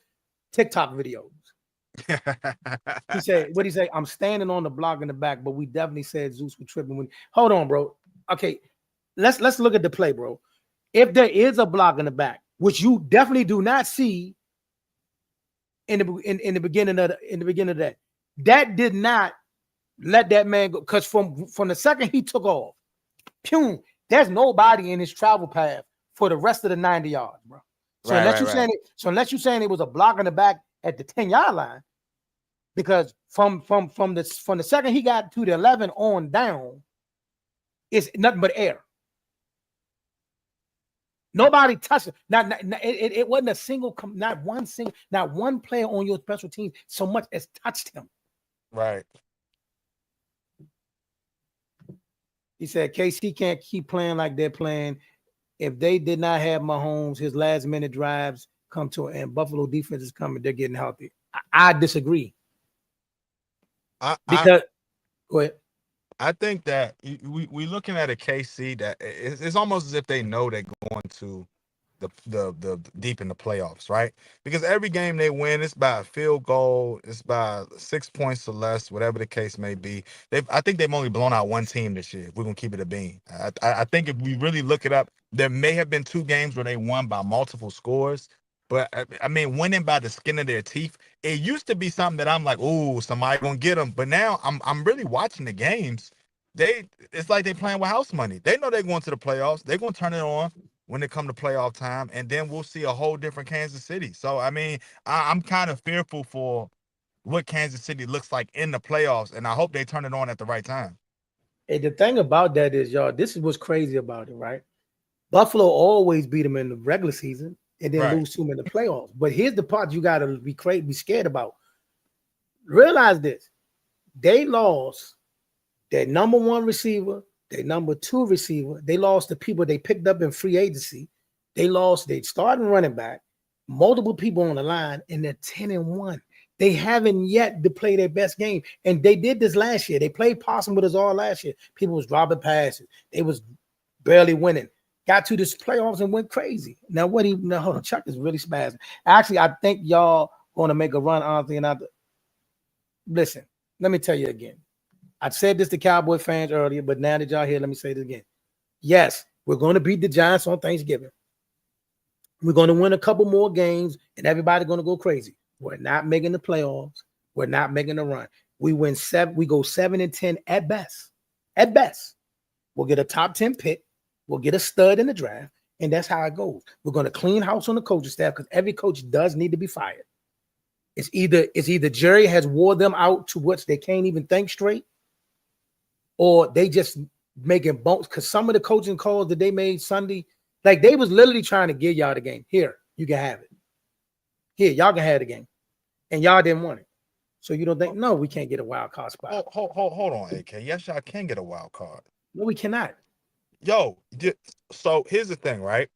TikTok videos. He said, what'd he say? I'm standing on the block in the back, but we definitely said Zeus was tripping. Hold on, bro. Okay, let's look at the play, bro. If there is a block in the back, which you definitely do not see in the beginning of that, that did not let that man go. Because from the second he took off, there's nobody in his travel path for the rest of the 90 yards, bro. So unless you're saying it was a block in the back at the 10-yard line, because from the second he got to the 11 on down, it's nothing but air. Nobody touched it. It wasn't a single, not one player on your special team so much as touched him. Right. He said KC can't keep playing like they're playing. If they did not have Mahomes, his last minute drives come to an end. Buffalo defense is coming. They're getting healthy. I disagree. Go ahead. I think that we looking at a KC that it's almost as if they know they're going to the deep in the playoffs, right? Because every game they win, it's by a field goal, it's by 6 points or less, whatever the case may be. I think they've only blown out one team this year. If we're gonna keep it a bean. I think if we really look it up, there may have been 2 games where they won by multiple scores, But I mean, winning by the skin of their teeth. It used to be something that I'm like, oh, somebody gonna get them. But now I'm really watching the games. It's like they playing with house money. They know they're going to the playoffs. They're gonna turn it on when it come to playoff time, and then we'll see a whole different Kansas City. So I mean, I'm kind of fearful for what Kansas City looks like in the playoffs, and I hope they turn it on at the right time. And the thing about that is, y'all, this is what's crazy about it, right? Buffalo always beat them in the regular season and then lose to them in the playoffs. But here's the part you got to be scared about. Realize this. They lost their number one receiver, their number two receiver. They lost the people they picked up in free agency. They lost their starting running back, multiple people on the line, and they're 10-1. They haven't yet to play their best game. And they did this last year. They played possum with us all last year. People was dropping passes. They was barely winning. Got to this playoffs and went crazy. Now, hold on. Chuck is really spazzing. Actually, I think y'all going to make a run, honestly. Listen, let me tell you again. I said this to Cowboy fans earlier, but now that y'all here, let me say this again. Yes, we're going to beat the Giants on Thanksgiving. We're going to win a couple more games, and everybody's going to go crazy. We're not making the playoffs. We're not making a run. We win 7. We go 7-10 at best. At best, we'll get a top 10 pick. We'll get a stud in the draft, and that's how it goes. We're going to clean house on the coaching staff because every coach does need to be fired. It's either Jerry has wore them out to which they can't even think straight, or they just making bones. Because some of the coaching calls that they made Sunday, like they was literally trying to give y'all the game. Here, you can have it. Here, y'all can have the game. And y'all didn't want it. So you don't think, no, we can't get a wild card spot. Hold on, AK. Yes, y'all can get a wild card. No, we cannot. Yo, so here's the thing, right?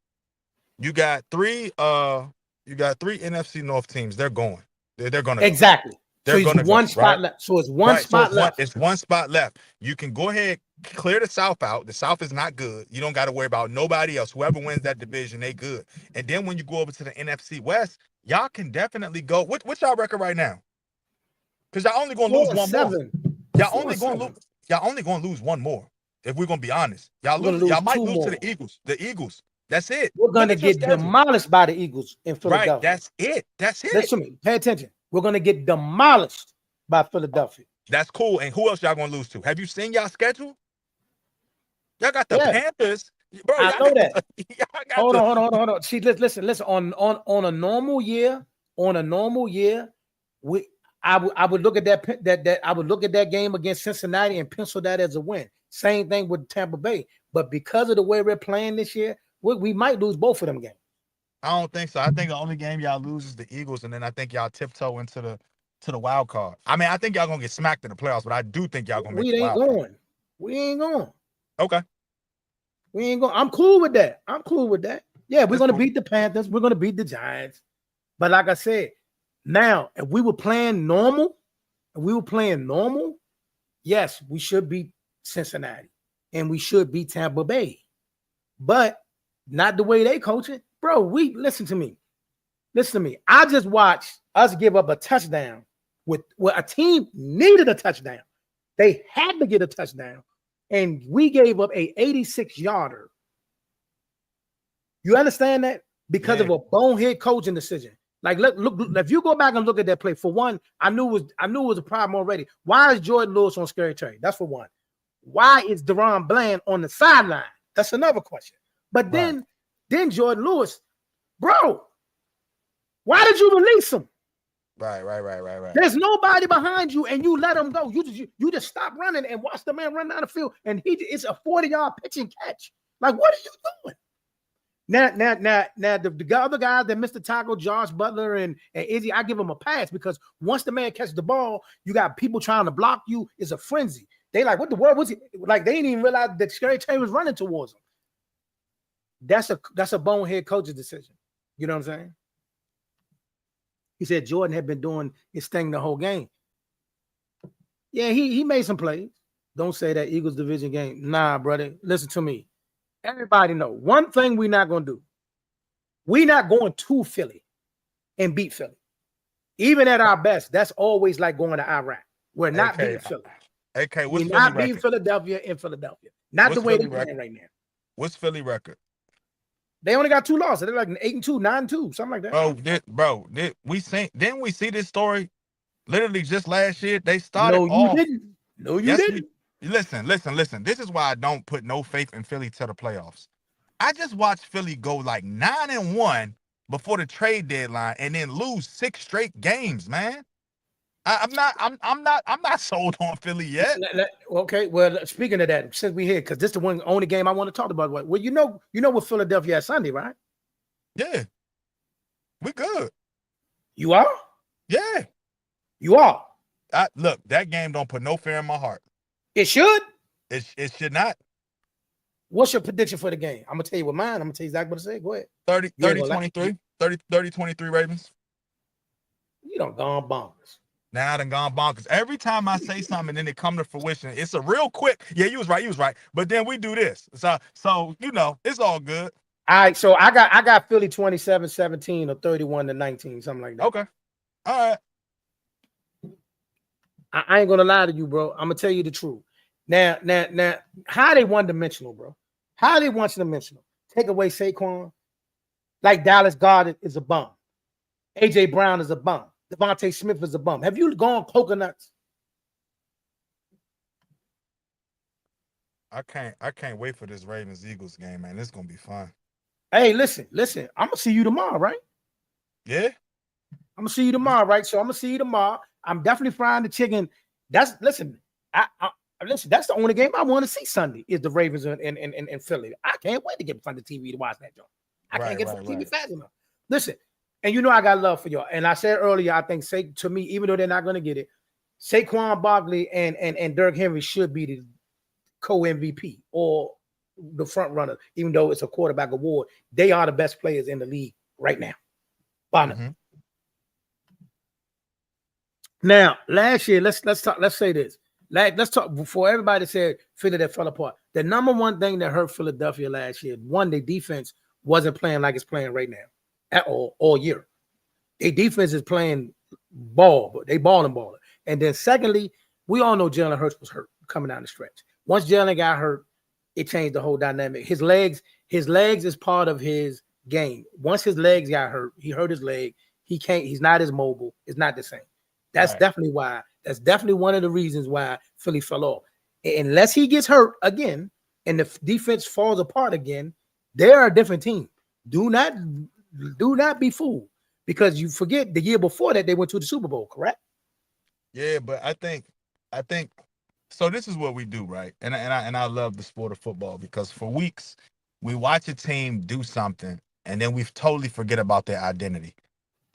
You got three NFC North teams. They're going. They're going to exactly. Go. They're so it's one spot right? left. So it's one spot left. It's one spot left. You can go ahead, clear the South out. The South is not good. You don't got to worry about nobody else. Whoever wins that division, they good. And then when you go over to the NFC West, y'all can definitely go. What's y'all record right now? Because y'all only gonna lose one more. Y'all only gonna lose one more. If we're gonna be honest, y'all might lose to the Eagles. The Eagles. That's it. We're gonna get demolished by the Eagles in Philadelphia. Right. That's it. Listen to me. Pay attention. We're gonna get demolished by Philadelphia. That's cool. And who else y'all gonna lose to? Have you seen y'all schedule? Y'all got the Panthers. Bro, I know that. Hold on. See, listen. On a normal year, I would look at that. I would look at that game against Cincinnati and pencil that as a win. Same thing with Tampa Bay. But because of the way we're playing this year, we might lose both of them games. I don't think so. I think the only game y'all lose is the Eagles, and then I think y'all tiptoe into the wild card. I mean, I think y'all gonna get smacked in the playoffs, but I do think y'all gonna make the wild card. We ain't going. Okay. We ain't going. I'm cool with that. Yeah, we're gonna beat the Panthers. We're gonna beat the Giants. But like I said, now if we were playing normal, yes, we should beat Cincinnati and we should beat Tampa Bay. But not the way they coach it. Bro, listen to me. I just watched us give up a touchdown with a team needed a touchdown. They had to get a touchdown, and we gave up a 86-yarder. You understand that? Because of a bonehead coaching decision. Like, look, if you go back and look at that play, for one, I knew it was a problem already. Why is Jordan Lewis on Scary Terry? That's for one. Why is Deron Bland on the sideline? That's another question. But then Jordan Lewis, bro, why did you release him? Right. There's nobody behind you, and you let him go. You just stop running and watch the man run down the field, and it's a 40-yard pitch and catch. Like, what are you doing? Now, the other guys that missed the tackle, Josh Butler and Izzy, I give them a pass because once the man catches the ball, you got people trying to block you. It's a frenzy. They like, what the world was it? Like, they didn't even realize that Scary Terry was running towards them. That's a bonehead coach's decision. You know what I'm saying? He said Jordan had been doing his thing the whole game. Yeah, he made some plays. Don't say that Eagles division game. Nah, brother. Listen to me. Everybody know one thing we're not going to do. We're not going to Philly and beat Philly. Even at our best, that's always like going to Iraq. We're not beating Philly. Okay, we're not beating Philadelphia in Philadelphia. Not the way they're playing right now. What's Philly record? They only got 2 losses. They're like 8-2, 9-2, something like that. Didn't we see this story literally just last year? They started No, you off. didn't. No, you Yes, didn't. listen. This is why I don't put no faith in Philly to the playoffs. I just watched Philly go like 9-1 before the trade deadline and then lose 6 straight games, man. I'm not sold on Philly yet. Okay, well, speaking of that, since we here, because this is the only game I want to talk about. Well, you know what Philadelphia has Sunday, right? Yeah, we good. You are? Yeah, You are. look, that game don't put no fear in my heart. It should. It should not. What's your prediction for the game? I'm gonna tell you what mine. I'm gonna tell you exactly what to say. Go ahead. 30-23. 30-23 Ravens. You don't gone bonkers. Now I done gone bonkers. Every time I say something and then it come to fruition, it's a real quick. Yeah, you was right. But then we do this. So you know, it's all good. All right, so I got Philly 27-17 or 31-19, something like that. Okay. All right. I ain't gonna lie to you, bro. I'm gonna tell you the truth. Now, how they one-dimensional, bro? How they one-dimensional? Take away Saquon, like Dallas Goedert is a bum. AJ Brown is a bum. Devontae Smith is a bum. Have you gone coconuts? I can't wait for this Ravens Eagles game, man. It's gonna be fun. Hey, listen. I'm gonna see you tomorrow, right? Yeah. I'm gonna see you tomorrow, right? So I'm gonna see you tomorrow. I'm definitely frying the chicken. Listen. That's the only game I want to see Sunday is the Ravens in Philly. I can't wait to get in front of the TV to watch that joint. I can't get from the TV fast enough. Listen, and you know I got love for y'all. And I said earlier, I think to me, even though they're not gonna get it, Saquon Barkley and Derrick Henry should be the co-MVP or the front runner, even though it's a quarterback award. They are the best players in the league right now. Mm-hmm. Now, last year, let's say this. Let's talk before everybody said Philly that fell apart. The number one thing that hurt Philadelphia last year, one, their defense wasn't playing like it's playing right now at all year. Their defense is playing ball, but they balling. And then secondly, we all know Jalen Hurts was hurt coming down the stretch. Once Jalen got hurt, it changed the whole dynamic. His legs is part of his game. Once his legs got hurt, he hurt his leg. He's not as mobile. It's not the same. That's definitely why. That's definitely one of the reasons why Philly fell off. Unless he gets hurt again and the defense falls apart again, they're a different team. Do not be fooled, because you forget the year before that they went to the Super Bowl, correct? Yeah, but I think so. This is what we do, right? And I love the sport of football because for weeks we watch a team do something and then we totally forget about their identity.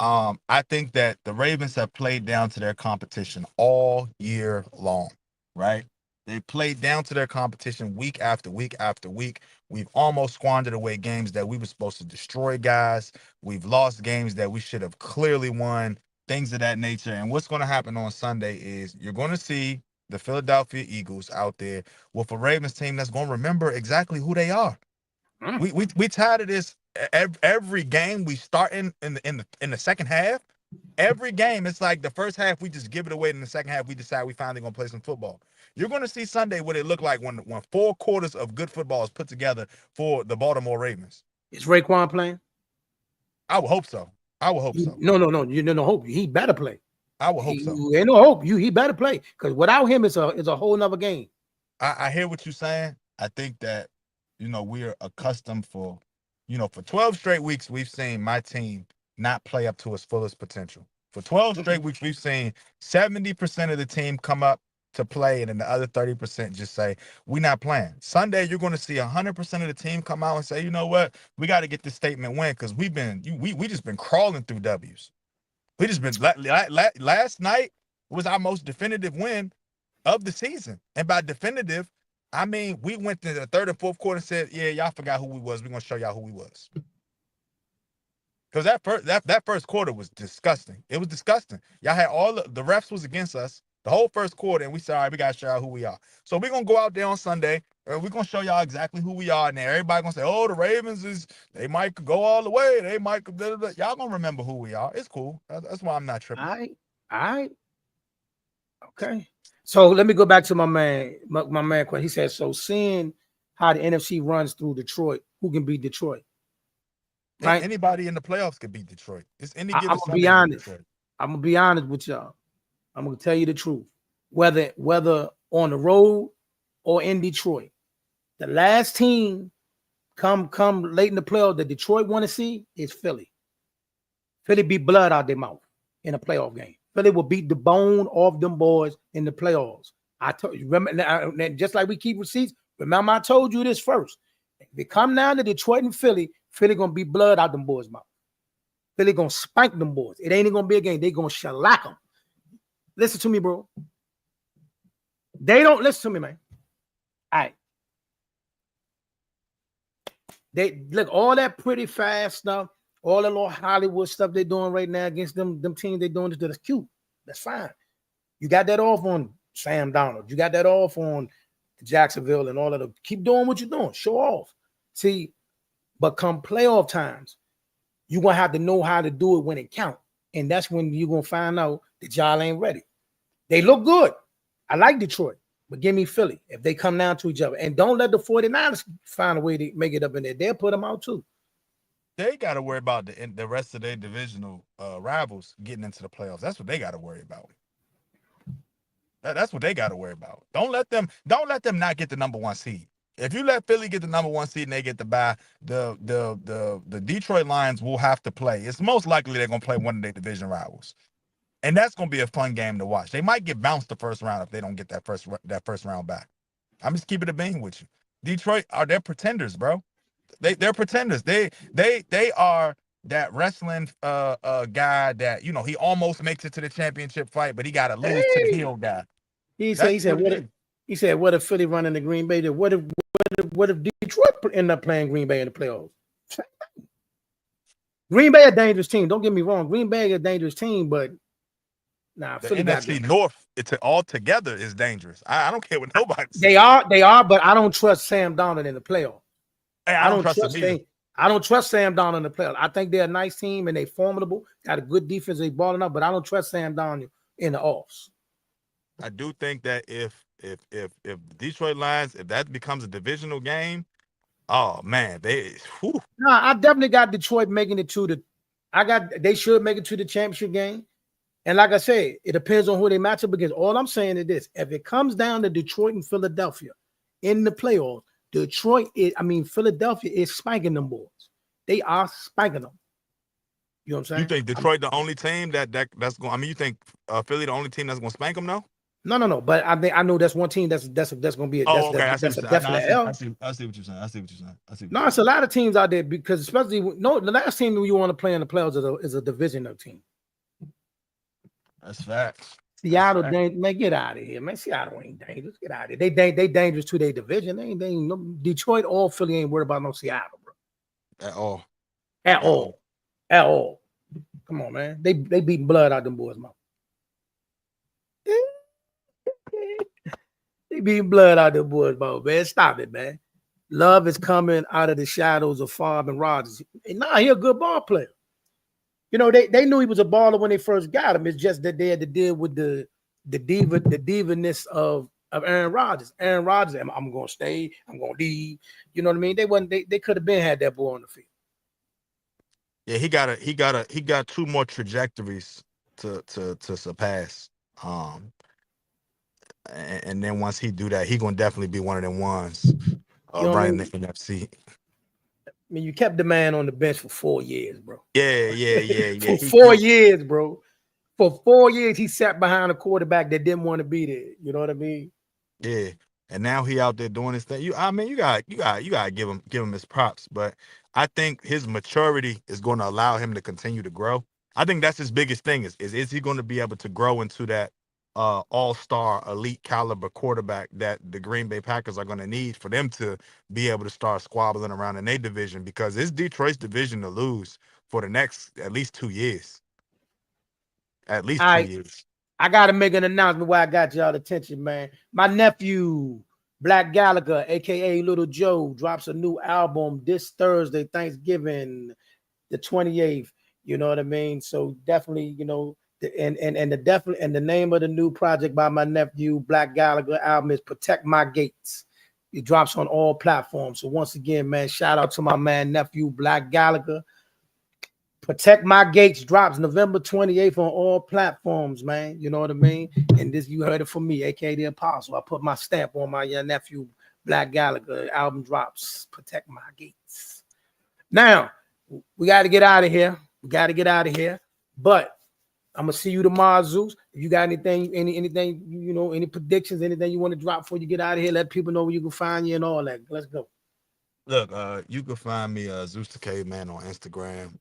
I think that the Ravens have played down to their competition all year long, right? They played down to their competition week after week after week. We've almost squandered away games that we were supposed to destroy guys. We've lost games that we should have clearly won, things of that nature. And what's going to happen on Sunday is you're going to see the Philadelphia Eagles out there with a Ravens team that's going to remember exactly who they are. We tired of this. Every game we start in the second half, every game it's like the first half we just give it away. In the second half we decide we finally gonna play some football. You're gonna see Sunday what it looked like when 4 quarters of good football is put together for the Baltimore Ravens. Is Raekwon playing? I would hope so. No. You no hope. He better play. I would hope so. Ain't no hope. He better play, because without him it's a whole nother game. I hear what you're saying. I think that we are accustomed for 12 straight weeks, we've seen my team not play up to its fullest potential. For 12 straight weeks, we've seen 70% of the team come up to play, and then the other 30% just say, we're not playing. Sunday, you're going to see 100% of the team come out and say, you know what, we got to get this statement win, because we just been crawling through W's. We just been, last night was our most definitive win of the season. And by definitive, I mean, we went to the third and fourth quarter and said, yeah, y'all forgot who we was. We're going to show y'all who we was. Because that first quarter was disgusting. It was disgusting. Y'all had the refs was against us the whole first quarter, and we said, all right, we got to show y'all who we are. So we're going to go out there on Sunday, and we're going to show y'all exactly who we are. And then everybody going to say, oh, the Ravens they might go all the way. They might, blah, blah. Y'all going to remember who we are. It's cool. That's why I'm not tripping. All right. Okay. So let me go back to my man question. He said, so seeing how the NFC runs through Detroit, who can beat Detroit? Right? Anybody in the playoffs could beat Detroit. It's any I'm given gonna be Sunday with honest. Detroit. I'm gonna be honest with y'all. I'm gonna tell you the truth. Whether on the road or in Detroit, the last team come late in the playoffs that Detroit want to see is Philly. Philly beat blood out their mouth in a playoff game. Philly will beat the bone off them boys in the playoffs. I told you, remember, just like we keep receipts. Remember, I told you this first. If they come down to Detroit and Philly gonna beat blood out them boys' mouth. Philly gonna spank them boys. It ain't gonna be a game. They gonna shellac them. Listen to me, bro. They don't listen to me, man. All right. They look all that pretty fast stuff, all the little Hollywood stuff they're doing right now against them teams they're doing. That's cute. That's fine. You got that off on Sam Donald. You got that off on Jacksonville and all of them. Keep doing what you're doing. Show off. See, but come playoff times, you're gonna have to know how to do it when it counts. And that's when you're gonna find out that y'all ain't ready. They look good. I like Detroit, but give me Philly if they come down to each other. And don't let the 49ers find a way to make it up in there. They'll put them out too. They got to worry about the rest of their divisional rivals getting into the playoffs. That's what they got to worry about. That's what they got to worry about. Don't let them not get the number one seed. If you let Philly get the number one seed and they get the bye, the Detroit Lions will have to play. It's most likely they're gonna play one of their division rivals, and that's gonna be a fun game to watch. They might get bounced the first round if they don't get that first round back. I'm just keeping it a bean with you. Detroit they're pretenders, bro. They're pretenders. They are that wrestling guy that he almost makes it to the championship fight, but he got to lose to the heel guy. He said, what if Philly running the Green Bay? What if Detroit end up playing Green Bay in the playoffs? Green Bay a dangerous team. Don't get me wrong. Green Bay is a dangerous team, but The Philly NFC North, it's all together is dangerous. I don't care what nobody says. They are, but I don't trust Sam Donald in the playoffs. Hey, I don't trust them either. I don't trust Sam Donald in the playoffs. I think they're a nice team and they're formidable. Got a good defense. They balling up, but I don't trust Sam Donald in the offs. I do think that if Detroit Lions, if that becomes a divisional game, oh man, I definitely got Detroit making it to they should make it to the championship game. And like I said, it depends on who they match up against. All I'm saying is this: if it comes down to Detroit and Philadelphia in the playoffs, Philadelphia is spanking them boys. They are spanking them. You know what I'm saying? You think Detroit the only team that's going? I mean, you think Philly the only team that's going to spank them? No. No. But I know that's one team that's going to be that's a definite L. I see what you're saying. No, it's a lot of teams out there because especially the last team you want to play in the playoffs is a divisional team. That's facts. Seattle, man, get out of here, man. Seattle ain't dangerous. Get out of here. They dangerous to their division. They ain't no Detroit or Philly ain't worried about no Seattle, bro. At all. Come on, man. They beating blood out them boys' mouth. They beating blood out them boys' mouth, man. Stop it, man. Love is coming out of the shadows of Favre and Rodgers. And now he a good ball player. They knew he was a baller when they first got him. It's just that they had to deal with the diva-ness of Aaron Rodgers. Aaron Rodgers, I'm gonna stay, I'm gonna leave. You know what I mean? They could have been had that boy on the field. Yeah, he got two more trajectories to surpass. And then once he do that, he gonna definitely be one of them ones right in the NFC. I mean, you kept the man on the bench for 4 years, bro. Yeah. For 4 years, bro. For 4 years, he sat behind a quarterback that didn't want to be there. You know what I mean? Yeah. And now he out there doing his thing. You got to give him his props. But I think his maturity is going to allow him to continue to grow. I think that's his biggest thing is he going to be able to grow into that all-star elite caliber quarterback that the Green Bay Packers are going to need for them to be able to start squabbling around in their division, because it's Detroit's division to lose for the next at least 2 years. At least 2 years. I got to make an announcement why I got y'all attention, man. My nephew, Black Gallagher, a.k.a. Little Joe, drops a new album this Thursday, Thanksgiving, the 28th. You know what I mean? So definitely, and the name of the new project by my nephew, Black Gallagher album is Protect My Gates. It drops on all platforms. So once again, man, shout out to my man, nephew, Black Gallagher. Protect My Gates drops November 28th on all platforms, man. You know what I mean? And this, you heard it from me, aka the Apostle. I put my stamp on my young nephew, Black Gallagher. Album drops. Protect My Gates. Now, we got to get out of here. But I'm gonna see you tomorrow, Zeus. If you got anything, anything, any predictions, anything you want to drop before you get out of here, let people know where you can find you and all that. Let's go. Look, you can find me Zeus the Caveman on Instagram.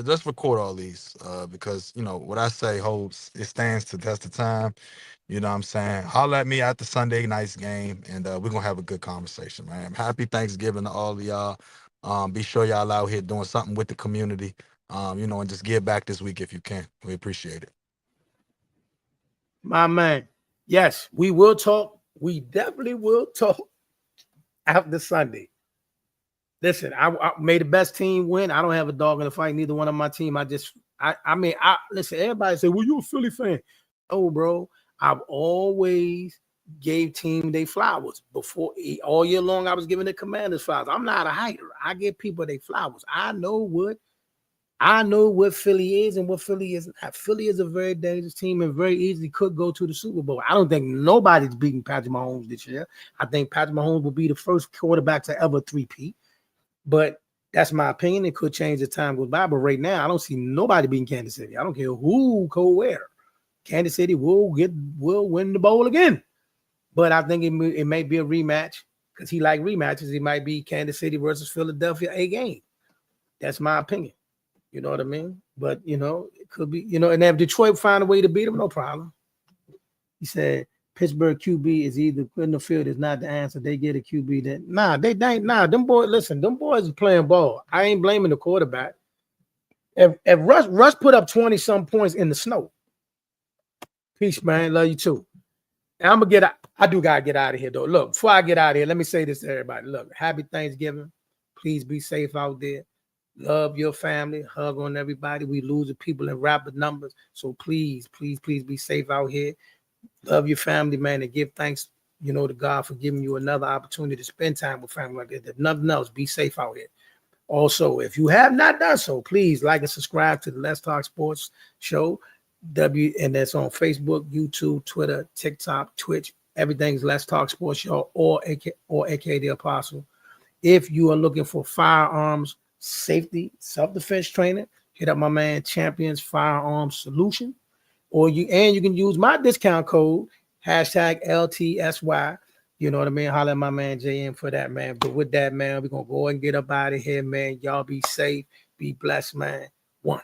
Just record all these because what I say holds, it stands to test of time. You know what I'm saying? Holler at me after Sunday night's game, and we're gonna have a good conversation, man. Happy Thanksgiving to all of y'all. Be sure y'all out here doing something with the community. And just give back this week if you can. We appreciate it. My man. Yes, we will talk. We definitely will talk after Sunday. Listen, I made the best team win. I don't have a dog in the fight. Neither one of my team. Listen, everybody say, well, you a Philly fan. Oh, bro, I've always gave team they flowers. Before, all year long, I was giving the Commanders flowers. I'm not a hater. I give people their flowers. I know what Philly is and what Philly is not. Philly is a very dangerous team and very easily could go to the Super Bowl. I don't think nobody's beating Patrick Mahomes this year. I think Patrick Mahomes will be the first quarterback to ever three-peat. But that's my opinion. It could change as time goes by. But right now, I don't see nobody beating Kansas City. I don't care who go where. Kansas City will win the bowl again. But I think it may be a rematch because he like rematches. It might be Kansas City versus Philadelphia, a game. That's my opinion. You know what I mean? But, it could be, and if Detroit find a way to beat them, no problem. He said, Pittsburgh QB is either put in the field is not the answer. They get a QB that, them boys are playing ball. I ain't blaming the quarterback. If Russ put up 20-some points in the snow. Peace, man. Love you too. And I'm going to I do got to get out of here, though. Look, before I get out of here, let me say this to everybody. Look, happy Thanksgiving. Please be safe out there. Love your family. Hug on everybody. We losing people in rapid numbers. So please, please, please be safe out here. Love your family, man, and give thanks, to God for giving you another opportunity to spend time with family like that. If nothing else, be safe out here. Also, if you have not done so, please like and subscribe to the Let's Talk Sports Show. And that's on Facebook, YouTube, Twitter, TikTok, Twitch. Everything's Let's Talk Sports Show or aka the Apostle. If you are looking for firearms, safety, self-defense training, hit up my man Champions Firearms Solution. Or you can use my discount code, #LTSY. You know what I mean? Holler at my man JM for that, man. But with that, man, we're going to go and get up out of here, man. Y'all be safe. Be blessed, man. One.